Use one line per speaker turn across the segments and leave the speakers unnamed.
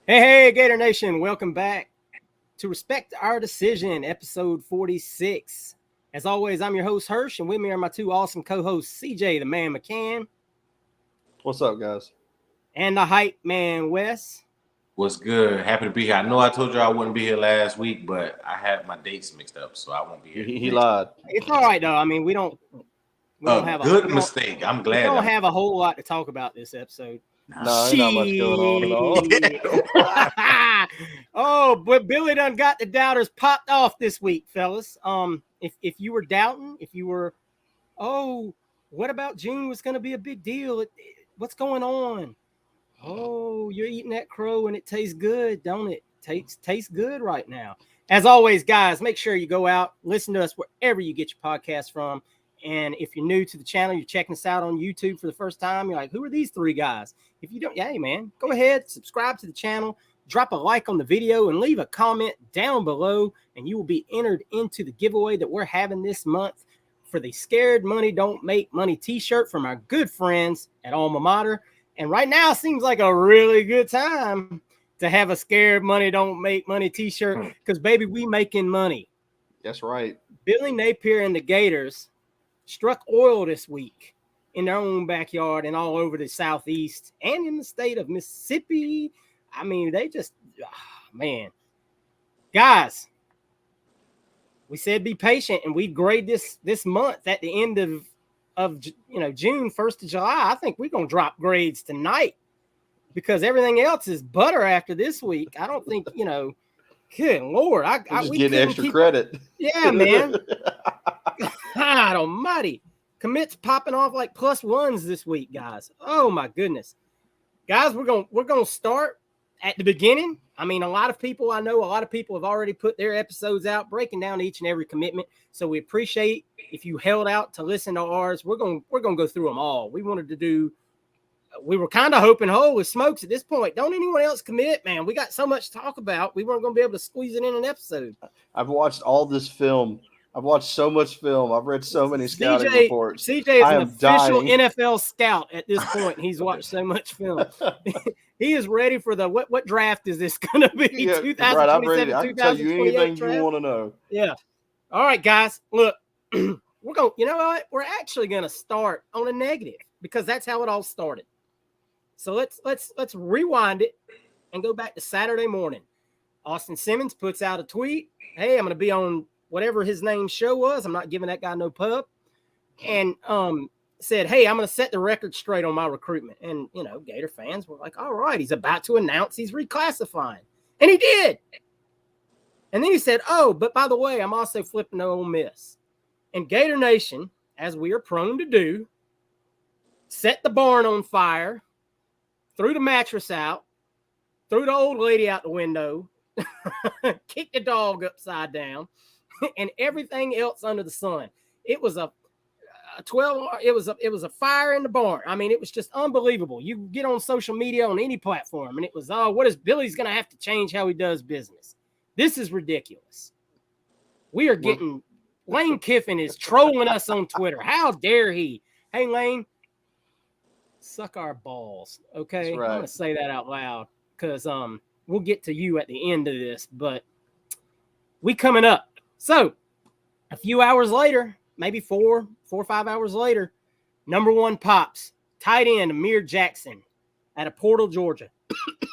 Hey, Gator Nation, welcome back to Respect Our Decision, episode 46. As always, I'm your host, Hirsch, and with me are my two awesome co-hosts, CJ, the man McCann,
What's up, guys?
and the hype man, Wes.
What's good? Happy to be here. I know I told you I wouldn't be here last week, but I had my dates mixed up, so I won't be here.
He lied.
It's all right, though. I mean, we don't have
good mistake. I'm glad.
We don't have a whole lot to talk about this episode.
No, ain't not much going on
at all. But Billy done got the doubters popped off this week, fellas. If you were doubting, what about June was going to be a big deal? What's going on? Oh, you're eating that crow and it tastes good, don't it? Tastes good right now. As always, guys, make sure you go out, listen to us wherever you get your podcast from. And if you're new to the channel, you're checking us out on YouTube for the first time, you're like, who are these three guys? If you don't, hey, man, go ahead, subscribe to the channel, drop a like on the video, and leave a comment down below, and you will be entered into the giveaway that we're having this month for the Scared Money Don't Make Money t-shirt from our good friends at Alma Mater. And right now seems like a really good time to have a Scared Money Don't Make Money t-shirt because, baby, we making money.
That's right.
Billy Napier and the Gators struck oil this week in their own backyard and all over the Southeast and in the state of Mississippi. I mean, they just, man. Guys, we said be patient and we'd grade this month at the end of June, 1st of July. I think we're going to drop grades tonight because everything else is butter after this week. I don't think, good Lord.
We getting extra credit.
Yeah, man. God almighty. Commits popping off like plus ones this week, guys. Oh my goodness. Guys, we're gonna start at the beginning. I mean, a lot of people have already put their episodes out breaking down each and every commitment. So we appreciate if you held out to listen to ours. We're gonna go through them all. We were kind of hoping holy smokes at this point. Don't anyone else commit, man. We got so much to talk about. We weren't gonna be able to squeeze it in an episode.
I've watched all this film. I've watched so much film. I've read so many scouting reports.
CJ is an official NFL scout at this point. He's watched so much film. He is ready for the what draft is this going to be?
Yeah, 2027, right, I'm ready. I can tell you anything draft? You want to know.
Yeah. All right, guys. Look, we're going. You know what? We're actually going to start on a negative because that's how it all started. So let's rewind it and go back to Saturday morning. Austin Simmons puts out a tweet. Hey, I'm going to be on whatever his name show was. I'm not giving that guy no pub. And said, hey, I'm going to set the record straight on my recruitment. And, Gator fans were like, all right, he's about to announce he's reclassifying. And he did. And then he said, oh, but by the way, I'm also flipping to Ole Miss. And Gator Nation, as we are prone to do, set the barn on fire, threw the mattress out, threw the old lady out the window, kicked the dog upside down, and everything else under the sun. It was a 12. It was a fire in the barn. I mean, it was just unbelievable. You get on social media on any platform, and it was, what is Billy's going to have to change how he does business? This is ridiculous. We are getting Lane Kiffin is trolling us on Twitter. How dare he? Hey, Lane, suck our balls. Okay, right. I'm going to say that out loud because we'll get to you at the end of this, but we coming up. So a few hours later, maybe 4 or 5 hours later, number one pops, tight end Amir Jackson out of Portal, Georgia.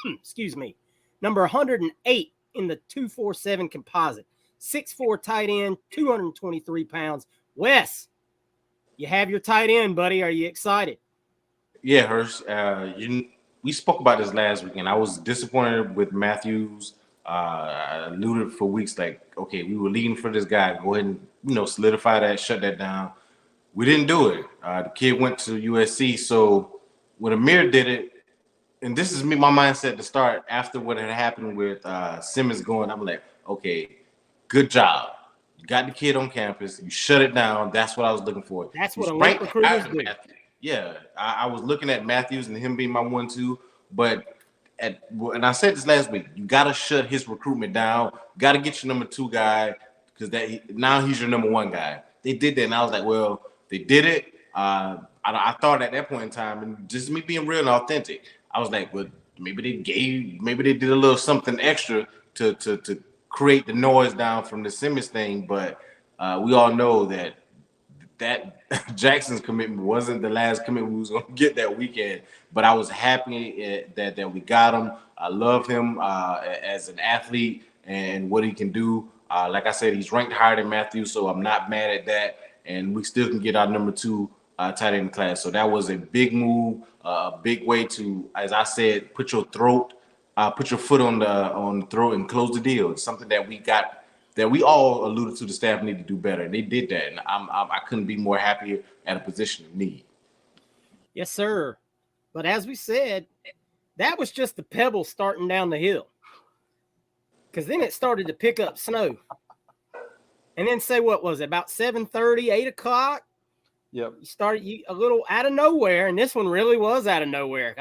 Excuse me. Number 108 in the 247 composite. 6'4" tight end, 223 pounds. Wes, you have your tight end, buddy. Are you excited?
Yeah, Hirsch. We spoke about this last weekend. I was disappointed with Matthews. I alluded for weeks like, okay, we were leading for this guy. Go ahead and, solidify that, shut that down. We didn't do it. The kid went to USC. So when Amir did it, and this is my mindset to start after what had happened with Simmons going, I'm like, okay, good job. You got the kid on campus. You shut it down. That's what I was looking for.
That's what elite recruiters do.
Yeah, I was looking at Matthews and him being my 1-2, but and I said this last week, you got to shut his recruitment down. You got to get your number 2 guy because now he's your number 1 guy. They did that, and I was like, well, they did it. I thought at that point in time, and just me being real and authentic, I was like, well, maybe they did a little something extra to create the noise down from the Simmons thing. But we all know that Jackson's commitment wasn't the last commitment we was going to get that weekend. But I was happy that we got him. I love him as an athlete and what he can do. Like I said, he's ranked higher than Matthew, so I'm not mad at that. And we still can get our number 2 tight end class. So that was a big move, a big way to, as I said, put your foot on the throat and close the deal. It's something that we all alluded to the staff need to do better. And they did that. And I couldn't be more happy at a position of need.
Yes, sir. But as we said, that was just the pebble starting down the hill. Because then it started to pick up snow. And then say, what was it, about 7:30, 8 o'clock?
Yep.
You started a little out of nowhere, and this one really was out of nowhere.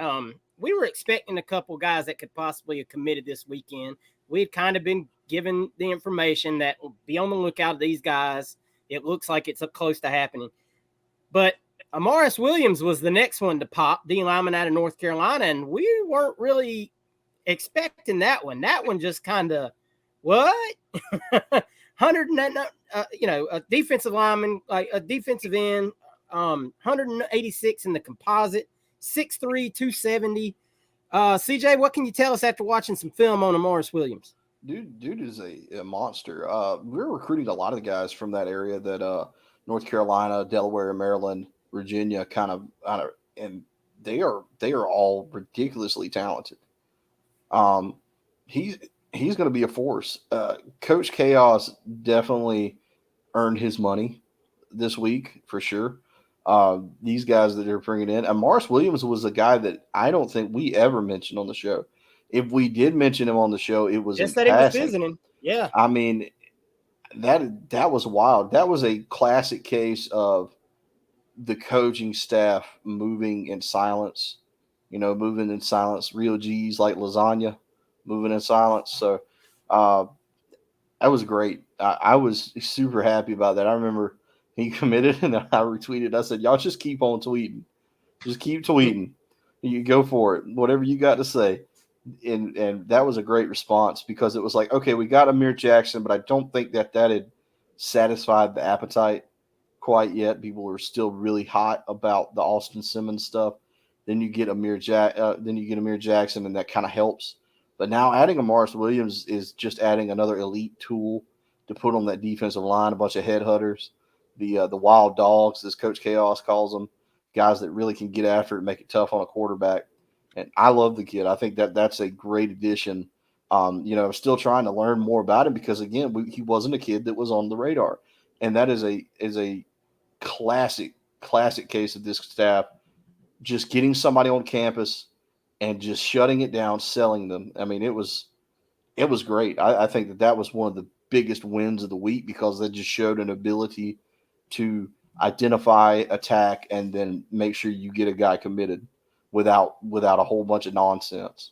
We were expecting a couple guys that could possibly have committed this weekend. We had kind of been given the information that will be on the lookout of these guys. It looks like it's up close to happening. But Amaris Williams was the next one to pop, D lineman out of North Carolina, and we weren't really expecting that one. That one just kind of, what? 100, a defensive lineman, like a defensive end, 186 in the composite, 6'3", 270. CJ, what can you tell us after watching some film on Amaris Williams?
Dude is a monster. We're recruiting a lot of the guys from that area that North Carolina, Delaware, Maryland, Virginia and they are all ridiculously talented. He's going to be a force. Coach Chaos definitely earned his money this week for sure. These guys that they're bringing in, Amaris Williams was a guy that I don't think we ever mentioned on the show. If we did mention him on the show, it was
just that he was visiting. Yeah,
I mean that was wild. That was a classic case of the coaching staff moving in silence. Moving in silence. Real G's like lasagna, moving in silence. So that was great. I was super happy about that. I remember he committed and I retweeted. I said, y'all just keep on tweeting. Just keep tweeting. You go for it. Whatever you got to say. And that was a great response because it was like, okay, we got Amir Jackson, but I don't think that had satisfied the appetite quite yet. People were still really hot about the Austin Simmons stuff. Then you get Amir Jackson, and that kind of helps. But now adding Amaris Williams is just adding another elite tool to put on that defensive line, a bunch of headhunters, the wild dogs, as Coach Chaos calls them, guys that really can get after it and make it tough on a quarterback. And I love the kid. I think that's a great addition. I'm still trying to learn more about him because, again, he wasn't a kid that was on the radar. And that is a classic case of this staff just getting somebody on campus and just shutting it down, selling them. I mean, it was great. I think that was one of the biggest wins of the week because they just showed an ability to identify, attack, and then make sure you get a guy committed without a whole bunch of nonsense.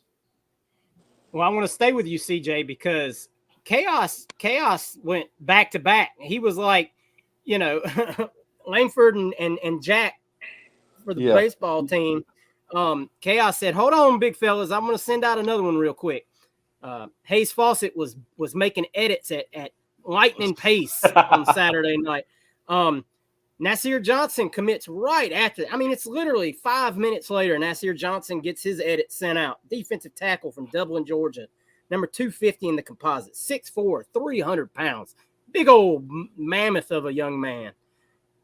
Well, I want to stay with you, CJ, because Chaos went back to back. He was like, Langford and Jack for the baseball team. Chaos said, hold on, big fellas. I'm going to send out another one real quick. Hayes Fawcett was making edits at lightning pace on Saturday night. Nassir Johnson commits right after. I mean, it's literally 5 minutes later. Nassir Johnson gets his edit sent out. Defensive tackle from Dublin, Georgia. Number 250 in the composite. 6'4", 300 pounds. Big old mammoth of a young man.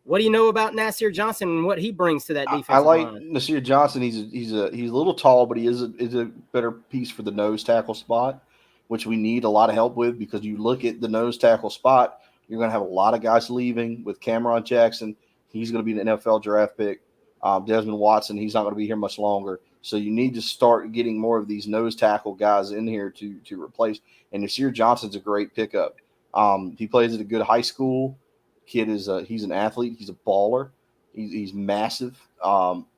What do you know about Nassir Johnson and what he brings to that defensive line? I like
Nassir Johnson. He's a little tall, but he is a better piece for the nose tackle spot, which we need a lot of help with because you look at the nose tackle spot, you're going to have a lot of guys leaving with Cameron Jackson. He's going to be an NFL draft pick. Desmond Watson, he's not going to be here much longer. So you need to start getting more of these nose tackle guys in here to replace. And Nassir Johnson's a great pickup. He plays at a good high school. Kid he's an athlete. He's a baller. He's massive.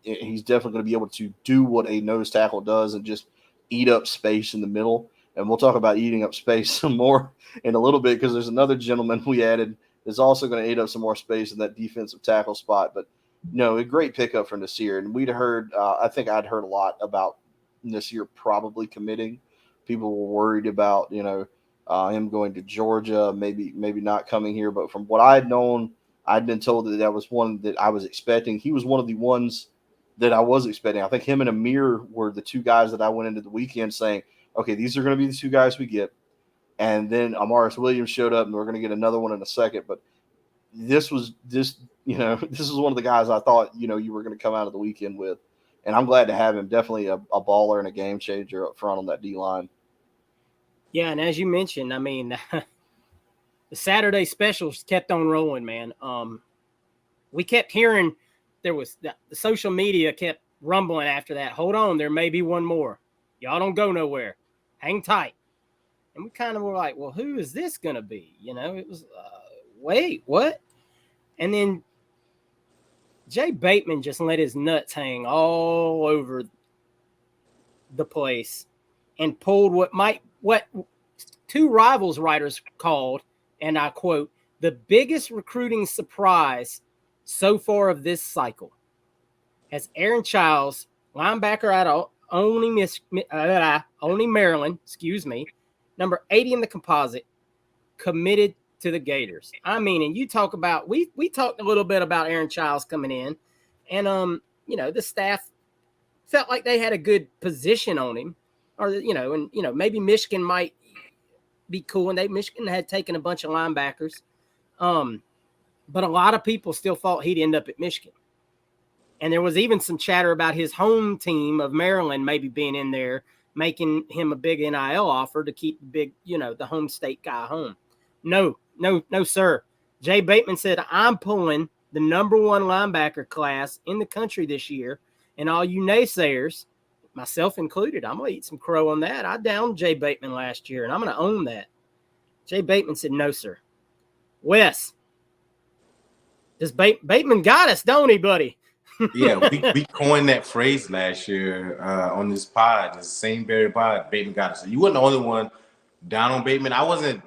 He's definitely going to be able to do what a nose tackle does and just eat up space in the middle. And we'll talk about eating up space some more in a little bit because there's another gentleman we added that's also going to eat up some more space in that defensive tackle spot. But no, a great pickup from Nassir. And we'd heard, I think I'd heard a lot about Nassir probably committing. People were worried about, him going to Georgia, maybe not coming here. But from what I had known, I'd been told that was one that I was expecting. He was one of the ones that I was expecting. I think him and Amir were the two guys that I went into the weekend saying, okay, these are going to be the two guys we get. And then Amaris Williams showed up, and we're going to get another one in a second. But this was this is one of the guys I thought, you were going to come out of the weekend with. And I'm glad to have him. Definitely a baller and a game changer up front on that D-line.
Yeah, and as you mentioned, I mean, the Saturday specials kept on rolling, man. We kept hearing there was the social media kept rumbling after that. Hold on, there may be one more. Y'all don't go nowhere. Hang tight. And we kind of were like, well, who is this going to be? It was, wait, what? And then Jay Bateman just let his nuts hang all over the place and pulled what two Rivals writers called, and I quote, the biggest recruiting surprise so far of this cycle. As Aaron Chiles, linebacker out of only Maryland, number 80 in the composite, committed to the Gators. I mean, and you talk about, we talked a little bit about Aaron Chiles coming in, and the staff felt like they had a good position on him, or maybe Michigan might be cool, and Michigan had taken a bunch of linebackers, but a lot of people still thought he'd end up at Michigan. And there was even some chatter about his home team of Maryland maybe being in there, making him a big NIL offer to keep the home state guy home. No, sir. Jay Bateman said, I'm pulling the number one linebacker class in the country this year. And all you naysayers, myself included, I'm going to eat some crow on that. I downed Jay Bateman last year, and I'm going to own that. Jay Bateman said, no, sir. Wes, this Bateman got us, don't he, buddy?
Yeah, we coined that phrase last year on this pod, the same very pod. Bateman got us. So you weren't the only one down on Bateman. I wasn't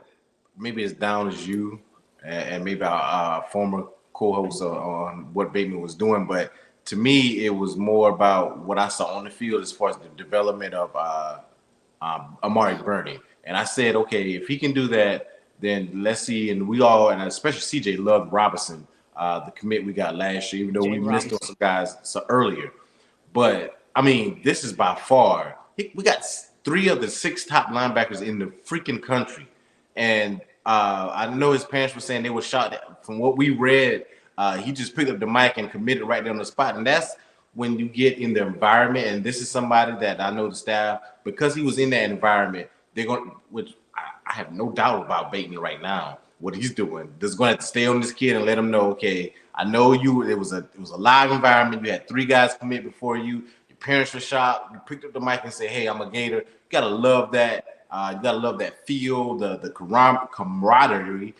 maybe as down as you and maybe our former co-host on what Bateman was doing, but to me, it was more about what I saw on the field as far as the development of Amari Burney. And I said, okay, if he can do that, then let's see. And we all, and especially CJ, loved Robinson. The commit we got last year, even though we missed on some guys earlier. But, I mean, this is by far – we got 3 of the 6 top linebackers in the freaking country. And I know his parents were saying they were shocked. From what we read, he just picked up the mic and committed right there on the spot. And that's when you get in the environment. And this is somebody that I know the staff, because he was in that environment, they're going – which I have no doubt about Bateman right now. What he's doing, just going to have to stay on this kid and let him know, okay, I know you. It was a live environment. You had 3 guys commit before you. Your parents were shocked. You picked up the mic and said, hey, I'm a Gator. You gotta love that. You gotta love that feel, the camaraderie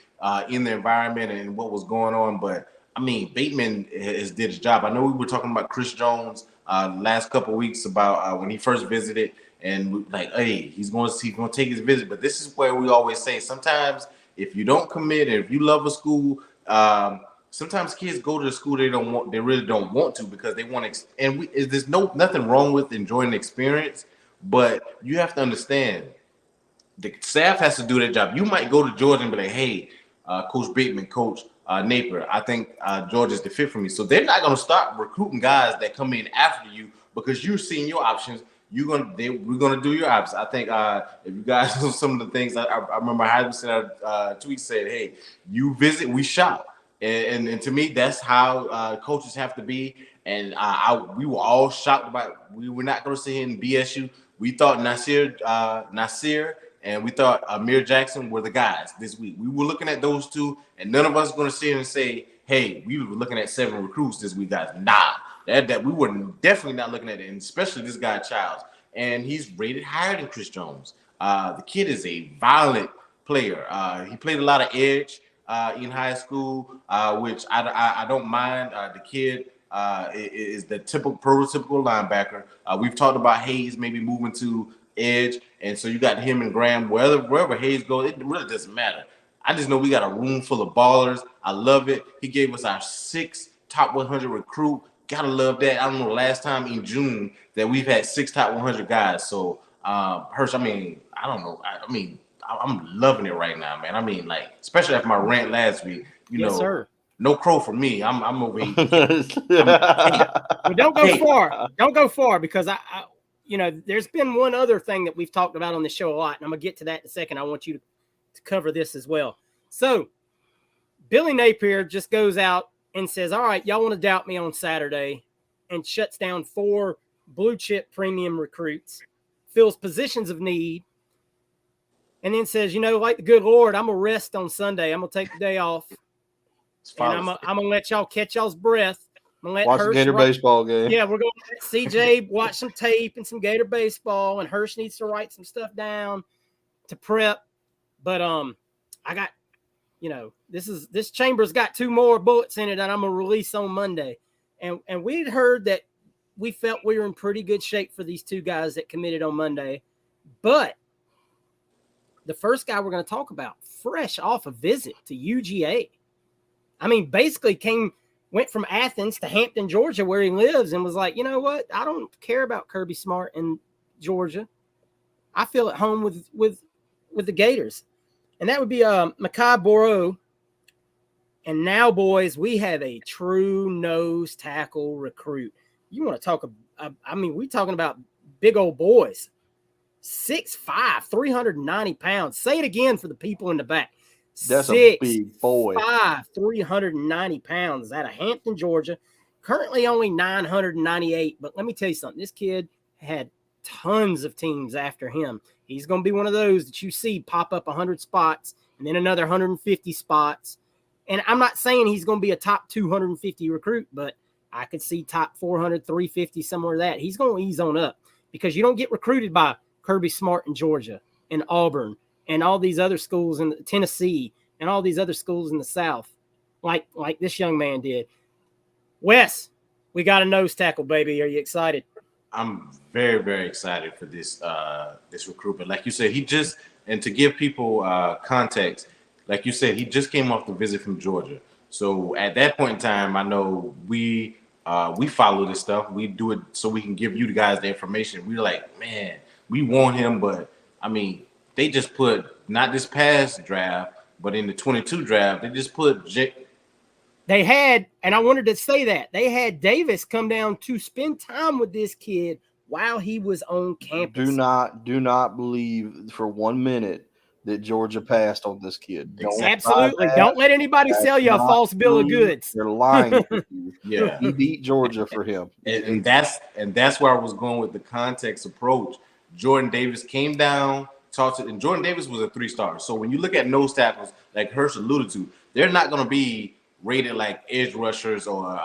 in the environment and what was going on. But I mean, Bateman has did his job. I know we were talking about Chris Jones last couple of weeks about when he first visited, and we, like, hey, he's going to take his visit. But this is where we always say sometimes, if you don't commit, and if you love a school, sometimes kids go to the school they really don't want to because they want to. And there's nothing wrong with enjoying the experience, but you have to understand the staff has to do their job. You might go to Georgia and be like, "Hey, Coach Bateman, Coach Napier, I think Georgia's the fit for me." So they're not going to start recruiting guys that come in after you because you're seeing your options. We're gonna do your opposite. I think if you guys know some of the things, I remember Heisman said a tweet said, "Hey, you visit, we shop," and to me that's how coaches have to be. And we were all shocked about. We were not going to sit here and BS you. We thought Nassir and we thought Amir Jackson were the guys this week. We were looking at those two, and none of us are going to sit here and say, "Hey, we were looking at 7 recruits this week, guys." Nah. That we were definitely not looking at it, and especially this guy Chiles. And he's rated higher than Chris Jones. The kid is a violent player. He played a lot of edge in high school, which I don't mind. The kid is the prototypical linebacker. We've talked about Hayes maybe moving to edge, and so you got him and Graham. Wherever Hayes goes, it really doesn't matter. I just know we got a room full of ballers. I love it. He gave us our 6th top 100 recruit. gotta love that. I don't know the last time in June that we've had 6 top 100 guys. So Hirsch, I mean, I don't know. I'm loving it right now, man. I mean, like, especially after my rant last week,
Yes, sir.
no crow for me. I'm over here.
Well, don't go far. Don't go far because I there's been one other thing that we've talked about on the show a lot, and I'm gonna get to that in a second. I want you to cover this as well. So Billy Napier just goes out and says, all right, y'all want to doubt me on Saturday, and shuts down 4 blue chip premium recruits, fills positions of need, and then says, like the good Lord, I'm going to rest on Sunday. I'm going to take the day off, and I'm going to let y'all catch y'all's breath. I'm going to let
watch the Gator baseball game.
Yeah, we're going to let CJ watch some tape and some Gator baseball, and Hirsch needs to write some stuff down to prep. But I got, this chamber's got 2 more bullets in it that I'm going to release on Monday. And we'd heard that we felt we were in pretty good shape for these 2 guys that committed on Monday. But the first guy we're going to talk about, fresh off a visit to UGA. I mean, basically went from Athens to Hampton, Georgia, where he lives, and was like, you know what? I don't care about Kirby Smart in Georgia. I feel at home with the Gators. And that would be Makai Boro. And now, boys, we have a true nose tackle recruit. You want to talk we're talking about big old boys. 6'5", 390 pounds. Say it again for the people in the back.
That's a big boy.
6'5", 390 pounds out of Hampton, Georgia. Currently only 998. But let me tell you something. This kid had tons of teams after him. He's going to be one of those that you see pop up 100 spots and then another 150 spots. And I'm not saying he's going to be a top 250 recruit, but I could see top 400, 350, somewhere that. He's going to ease on up because you don't get recruited by Kirby Smart in Georgia and Auburn and all these other schools in Tennessee and all these other schools in the South like this young man did. Wes, we got a nose tackle, baby. Are you excited?
I'm very, very excited for this recruitment. Like you said, and to give people context, like you said, he just came off the visit from Georgia. So at that point in time, I know we follow this stuff. We do it so we can give you the guys the information. We're like, man, we want him, but I mean, they just put not this past draft, but in the 22 draft, they just put
They had, and I wanted to say that, they had Davis come down to spend time with this kid while he was on campus.
Do not believe for 1 minute that Georgia passed on this kid.
Absolutely. Don't let anybody sell you a false bill of goods.
They're lying.
Yeah.
He beat Georgia for him.
And that's where I was going with the context approach. Jordan Davis came down, and Jordan Davis was a 3-star. So when you look at nose tackles, like Hirsch alluded to, they're not going to be rated like edge rushers or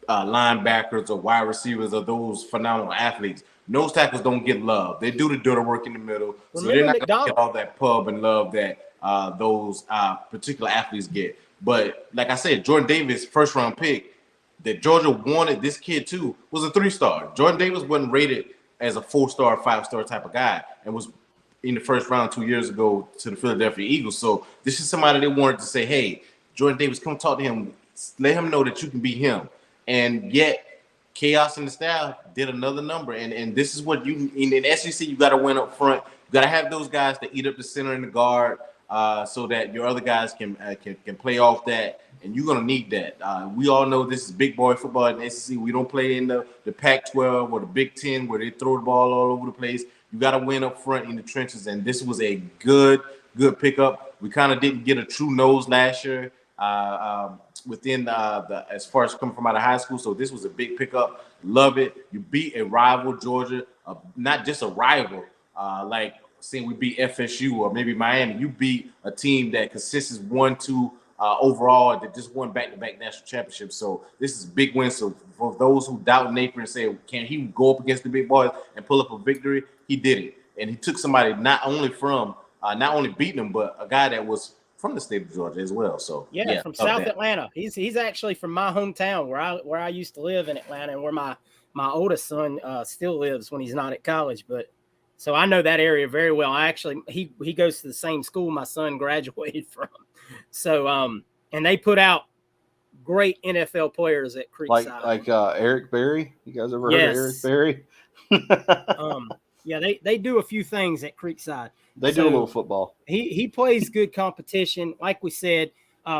linebackers or wide receivers or those phenomenal athletes. Nose tackles don't get love. They do the dirty work in the middle. So they're not going to get all that pub and love that those particular athletes get. But like I said, Jordan Davis, first-round pick, that Georgia wanted this kid too, was a 3-star. Jordan Davis wasn't rated as a 4-star, 5-star type of guy and was in the first round 2 years ago to the Philadelphia Eagles. So this is somebody they wanted to say, hey, Jordan Davis, come talk to him. Let him know that you can beat him. And yet, Chaos and the staff did another number. And this is what you – in the SEC, you got to win up front. You got to have those guys to eat up the center and the guard so that your other guys can play off that. And you're going to need that. We all know this is big boy football in the SEC. We don't play in the Pac-12 or the Big Ten where they throw the ball all over the place. You got to win up front in the trenches. And this was a good pickup. We kind of didn't get a true nose last year. Within as far as coming from out of high school. So this was a big pickup. Love it. You beat a rival, Georgia, not just a rival, like saying we beat FSU or maybe Miami. You beat a team that consists of 1-2 overall that just won back-to-back national championships. So this is a big win. So for those who doubt Napier and say, can he go up against the big boys and pull up a victory? He did it. And he took somebody not only beating them, but a guy that was from the state of Georgia as well. So
yeah, from South Atlanta. He's actually from my hometown where I used to live in Atlanta, and where my oldest son still lives when he's not at college. But so I know that area very well. He goes to the same school my son graduated from. So and they put out great NFL players at Creekside.
Like Eric Berry. You guys ever heard of Eric Berry?
Yeah, they do a few things at Creekside.
They do a little football.
He plays good competition. Like we said,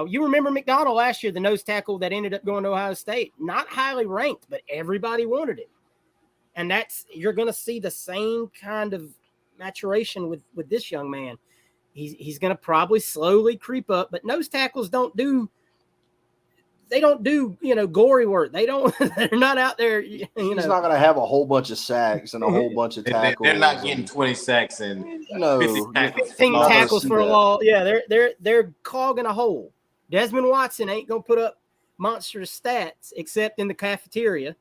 you remember McDonald last year, the nose tackle that ended up going to Ohio State, not highly ranked, but everybody wanted it. And you're going to see the same kind of maturation with this young man. He's going to probably slowly creep up, but nose tackles don't do gory work. They're not out there. He's
not going to have a whole bunch of sacks and a whole bunch of tackles.
They're not getting 20 sacks and
15 tackles for a law. Yeah, they're clogging a hole. Desmond Watson ain't going to put up monstrous stats except in the cafeteria.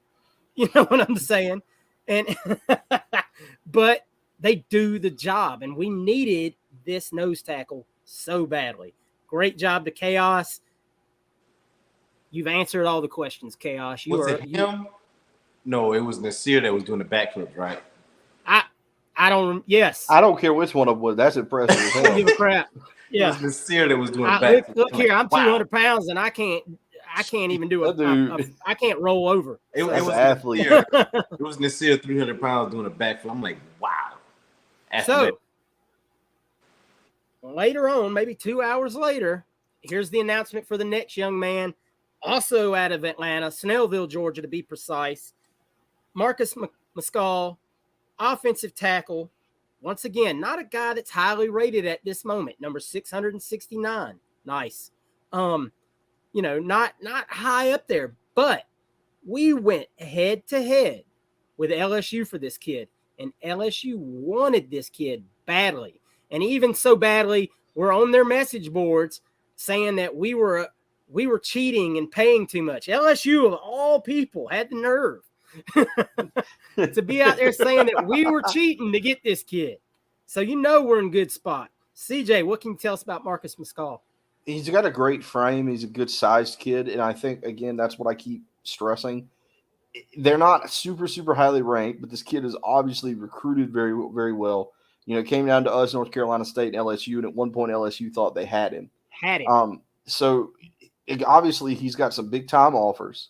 You know what I'm saying? And but they do the job, and we needed this nose tackle so badly. Great job to Chaos. You've answered all the questions, Chaos.
Was it him? No, it was Nassir that was doing the backflips, right?
I don't. Yes.
I don't care which one of them was. That's impressive as hell.
I don't give a crap. Yeah.
It was Nassir that was doing backflips.
Look here, I'm 200 pounds, and I can't even do it. I can't roll over.
It was an
athlete.
It was Nassir 300 pounds doing a backflip. I'm like, wow.
So later on, maybe 2 hours later, here's the announcement for the next young man, also out of Atlanta, Snellville, Georgia, to be precise. Marcus McCall, offensive tackle. Once again, not a guy that's highly rated at this moment. Number 669. Nice. Not high up there, but we went head to head with LSU for this kid, and LSU wanted this kid badly. And even so badly, we're on their message boards saying that we were cheating and paying too much. LSU, of all people, had the nerve to be out there saying that we were cheating to get this kid. So we're in good spot. CJ, what can you tell us about Marcus McCall?
He's got a great frame. He's a good-sized kid, and I think, again, that's what I keep stressing. They're not super, super highly ranked, but this kid is obviously recruited very, very well. It came down to us, North Carolina State, and LSU, and at one point LSU thought they had him. So obviously he's got some big-time offers.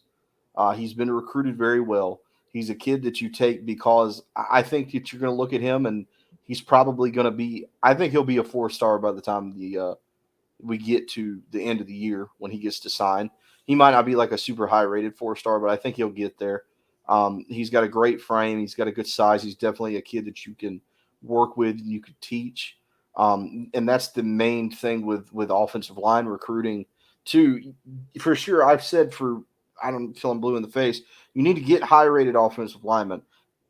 He's been recruited very well. He's a kid that you take because I think that you're going to look at him, and he's probably going to be – I think he'll be a 4-star by the time we get to the end of the year when he gets to sign. He might not be like a super high-rated 4-star, but I think he'll get there. He's got a great frame. He's got a good size. He's definitely a kid that you can work with, you could teach. And that's the main thing with offensive line recruiting too. For sure, I've said I don't feel I'm blue in the face, you need to get high-rated offensive linemen.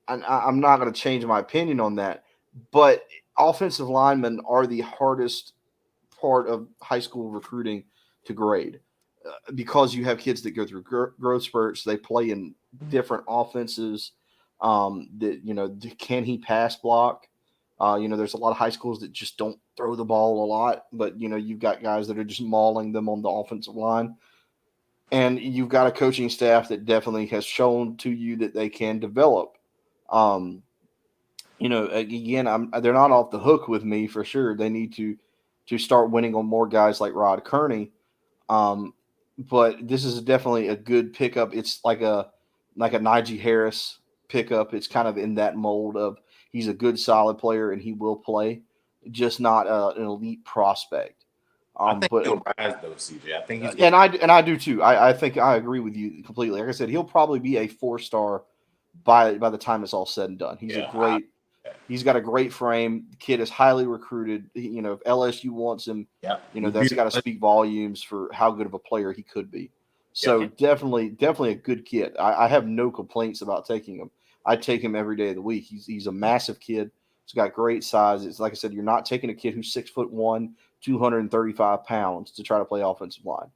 And I'm not going to change my opinion on that. But offensive linemen are the hardest part of high school recruiting to grade because you have kids that go through growth spurts. They play in different offenses. Can he pass block? There's a lot of high schools that just don't throw the ball a lot, but you've got guys that are just mauling them on the offensive line. And you've got a coaching staff that definitely has shown to you that they can develop. Again, they're not off the hook with me for sure. They need to start winning on more guys like Rod Kearney. But this is definitely a good pickup. It's like a Najee Harris pickup. It's kind of in that mold of he's a good, solid player and he will play, just not an elite prospect.
I think he'll rise though, CJ. I think he's
and I do too. I think I agree with you completely. Like I said, he'll probably be a 4-star by the time it's all said and done. He's got a great frame. The kid is highly recruited. If LSU wants him, that's got to speak volumes for how good of a player he could be. So definitely a good kid. I have no complaints about taking him. I take him every day of the week. He's a massive kid. He's got great size. It's like I said, you're not taking a kid who's 6'1", 235 pounds to try to play offensive line.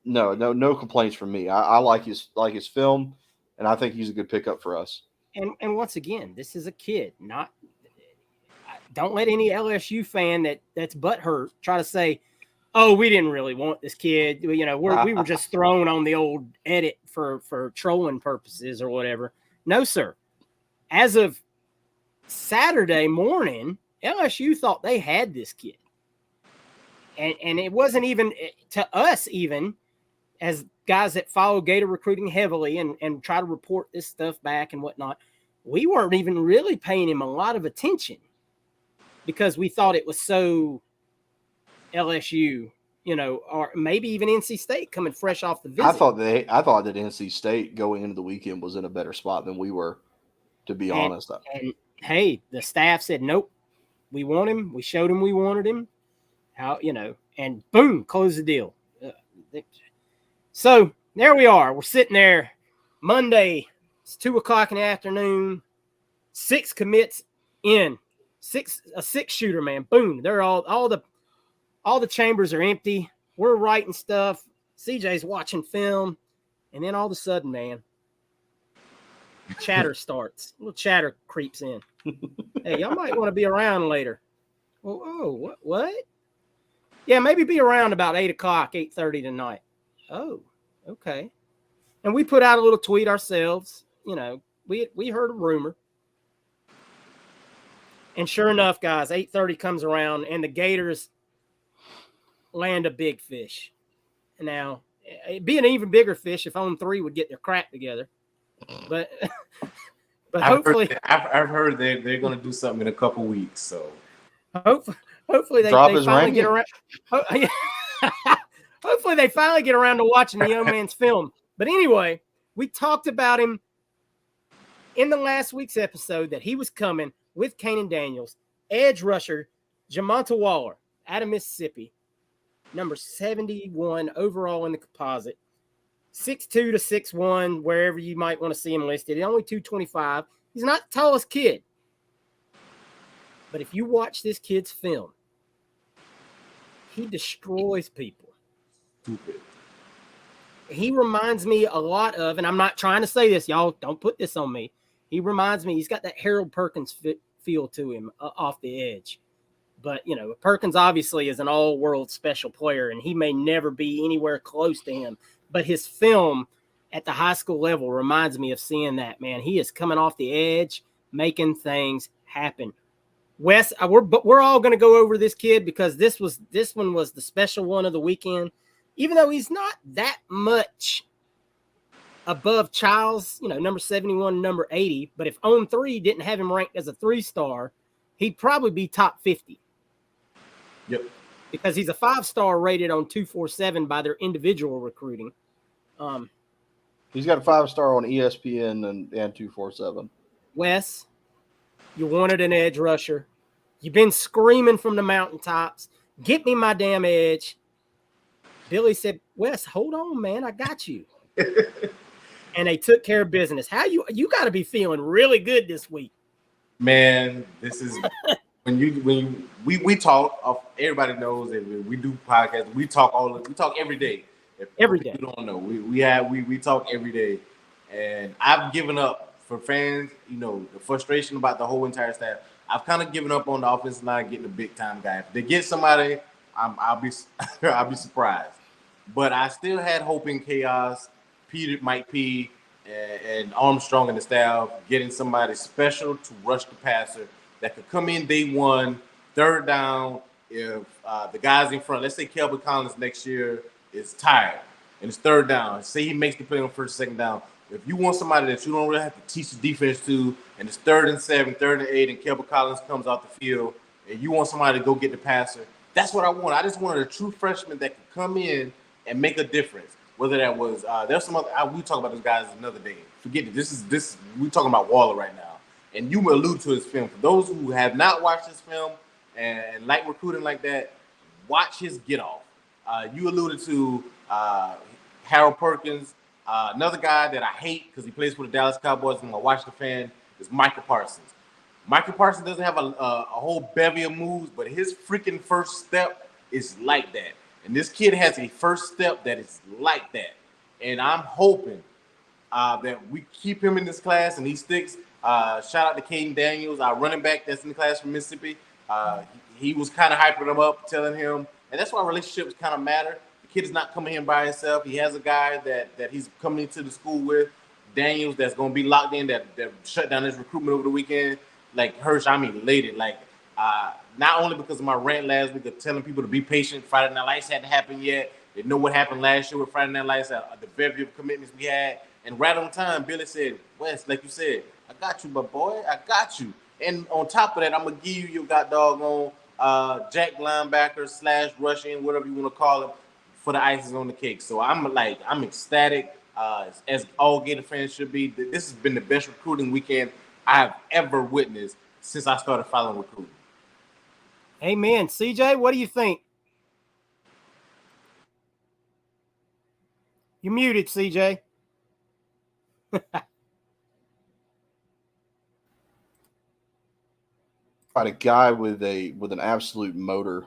No complaints from me. I like his film, and I think he's a good pickup for us.
And once again, this is a kid. Don't let any LSU fan that's butthurt try to say, "Oh, we didn't really want this kid. We were just thrown on the old edit for trolling purposes or whatever." No, sir. As of Saturday morning, LSU thought they had this kid. And it wasn't even to us even. as guys that follow Gator recruiting heavily and try to report this stuff back and whatnot, we weren't even really paying him a lot of attention because we thought it was so LSU, or maybe even NC State coming fresh off the visit.
I thought that NC State going into the weekend was in a better spot than we were, to be honest.
And hey, the staff said, nope, we want him. We showed him we wanted him. And boom, close the deal. So there we are. We're sitting there Monday. It's 2:00 in the afternoon. 6 commits in. A 6-shooter, man. Boom. They're all the chambers are empty. We're writing stuff. CJ's watching film. And then all of a sudden, man, chatter starts. A little chatter creeps in. Hey, y'all might want to be around later. Oh, what? Yeah, maybe be around about 8:00, 8:30 tonight. Oh, okay. And we put out a little tweet ourselves. We heard a rumor. And sure enough, guys, 8:30 comes around and the Gators land a big fish. Now, it'd be an even bigger fish if On 3 would get their crap together. But hopefully
I've heard they're going to do something in a couple weeks. So
hopefully they finally get around. Hopefully they finally get around to watching the young man's film. But anyway, we talked about him in the last week's episode that he was coming with Kanan Daniels, edge rusher, Jamonta Waller out of Mississippi, number 71 overall in the composite, 6'2 to 6'1, wherever you might want to see him listed. Only 225. He's not the tallest kid. But if you watch this kid's film, he destroys people.
Stupid.
He reminds me a lot of, and I'm not trying to say this, y'all, don't put this on me. He reminds me, he's got that Harold Perkins feel to him off the edge. But, Perkins obviously is an all-world special player, and he may never be anywhere close to him. But his film at the high school level reminds me of seeing that, man. He is coming off the edge, making things happen. Wes, we're all going to go over this kid because this one was the special one of the weekend. Even though he's not that much above Chiles, number 71, number 80. But if On 3 didn't have him ranked as a 3-star, he'd probably be top 50.
Yep.
Because he's a 5-star rated on 247 by their individual recruiting.
He's got a 5-star on ESPN and 247.
Wes, you wanted an edge rusher. You've been screaming from the mountaintops, get me my damn edge. Billy said, Wes, hold on, man. I got you. And they took care of business. How you got to be feeling really good this week.
Man, this is when we talk. Everybody knows that we do podcasts. We talk every day.
Every day.
You don't know. We talk every day, and I've given up for fans. The frustration about the whole entire staff. I've kind of given up on the offensive line getting a big time guy. If they get somebody, I'll be surprised. But I still had hope in Chaos, Mike P, and Armstrong and the staff getting somebody special to rush the passer that could come in day one, third down. If the guys in front, let's say Kelvin Collins next year is tired and it's third down, say he makes the play on first, second down. If you want somebody that you don't really have to teach the defense to, and it's 3rd and 7, 3rd and 8, and Kelvin Collins comes off the field, and you want somebody to go get the passer, that's what I want. I just wanted a true freshman that could come in and make a difference. Whether that was there's some other, we talk about those guys another day. Forget it. This we're talking about Waller right now, and you allude to his film. For those who have not watched his film and like recruiting like that, watch his get off. You alluded to Harold Perkins. Another guy that I hate because he plays for the Dallas Cowboys and I'm a Washington fan is Micah Parsons. Micah Parsons doesn't have a whole bevy of moves, but his freaking first step is like that. And this kid has a first step that is like that. And I'm hoping that we keep him in this class and he sticks. Shout out to Kanan Daniels, our running back that's in the class from Mississippi. He was kind of hyping him up, telling him, and that's why relationships kind of matter. The kid is not coming in by himself. He has a guy that he's coming into the school with, Daniels, that's going to be locked in, that shut down his recruitment over the weekend. Like, Hirsch, I'm elated. Like, not only because of my rant last week of telling people to be patient, Friday Night Lights hadn't happened yet, They know what happened last year with Friday Night Lights, the bevy of commitments we had. And right on time, Billy said, Wes, like you said, I got you, my boy. I got you. And on top of that, I'm going to give you your doggone jack linebacker / Russian, whatever you want to call him, for the icing on the cake. So I'm ecstatic, as all Gator fans should be. This has been the best recruiting weekend I have ever witnessed since I started following recruiting.
Amen. CJ, what do you think? You're muted, CJ.
A guy with an absolute motor,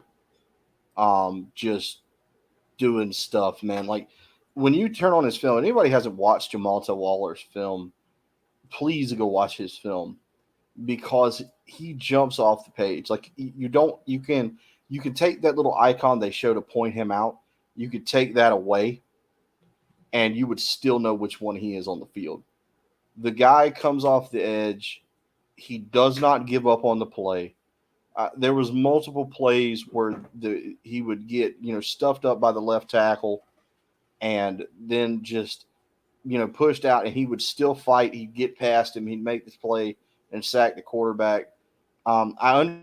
just doing stuff, man. Like when you turn on his film, anybody hasn't watched Jamonta Waller's film, please go watch his film because he jumps off the page. Like you can take that little icon they show to point him out. You could take that away, and you would still know which one he is on the field. The guy comes off the edge. He does not give up on the play. There was multiple plays where he would get stuffed up by the left tackle, and then just pushed out, and he would still fight. He'd get past him. He'd make this play and sack the quarterback. I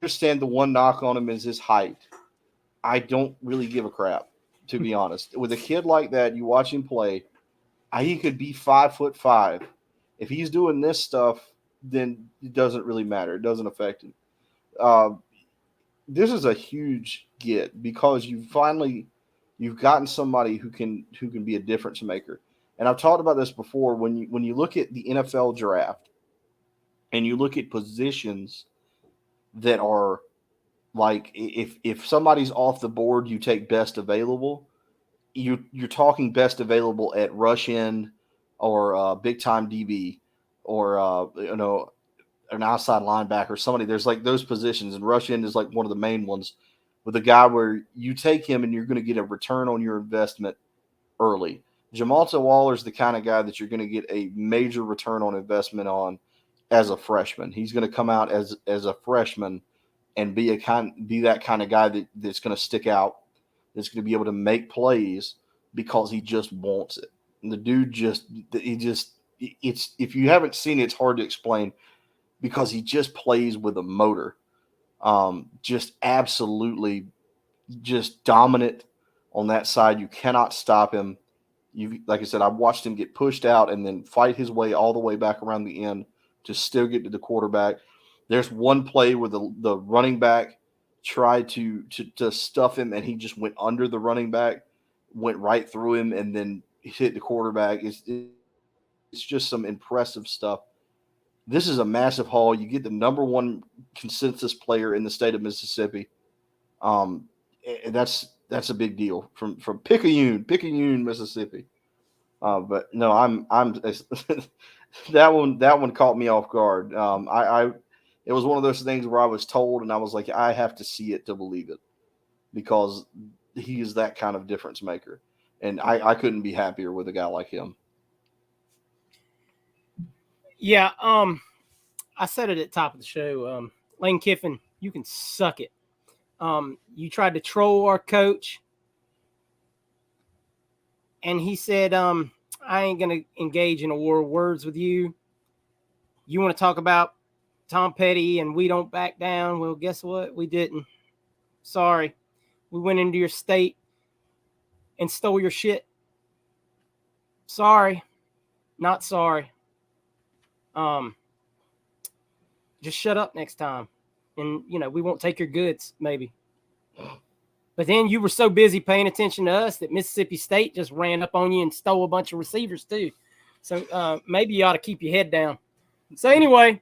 understand the one knock on him is his height. I don't really give a crap, to be honest. With a kid like that, you watch him play. He could be 5'5". If he's doing this stuff, then it doesn't really matter. It doesn't affect him. This is a huge get because you've gotten somebody who can be a difference maker. And I've talked about this before. When you look at the NFL draft and you look at positions that are like if somebody's off the board, you take best available. You're talking best available at rush end or big time DB or an outside linebacker, somebody. There's like those positions, and rush end is like one of the main ones with a guy where you take him and you're going to get a return on your investment early. Jamonta Waller is the kind of guy that you're going to get a major return on investment on as a freshman. He's going to come out as a freshman and be that kind of guy that's going to stick out, that's going to be able to make plays because he just wants it. And the dude it's if you haven't seen it, it's hard to explain because he just plays with a motor. Just absolutely just dominant on that side. You cannot stop him. Like I said, I've watched him get pushed out and then fight his way all the way back around the end to still get to the quarterback. There's one play where the running back tried to stuff him, and he just went under the running back, went right through him, and then hit the quarterback. It's just some impressive stuff. This is a massive haul. You get the number one consensus player in the state of Mississippi. That's a big deal from Picayune, Mississippi. But no, I'm that one caught me off guard. It was one of those things where I was told, and I was like, I have to see it to believe it, because he is that kind of difference maker, and I couldn't be happier with a guy like him.
Yeah, I said it at the top of the show. Lane Kiffin, you can suck it. You tried to troll our coach, and he said, I ain't going to engage in a war of words with you. You want to talk about Tom Petty and we don't back down? Well, guess what? We didn't. Sorry. We went into your state and stole your shit. Sorry. Not sorry. Just shut up next time. And, we won't take your goods, maybe. But then you were so busy paying attention to us that Mississippi State just ran up on you and stole a bunch of receivers too. So maybe you ought to keep your head down. So anyway,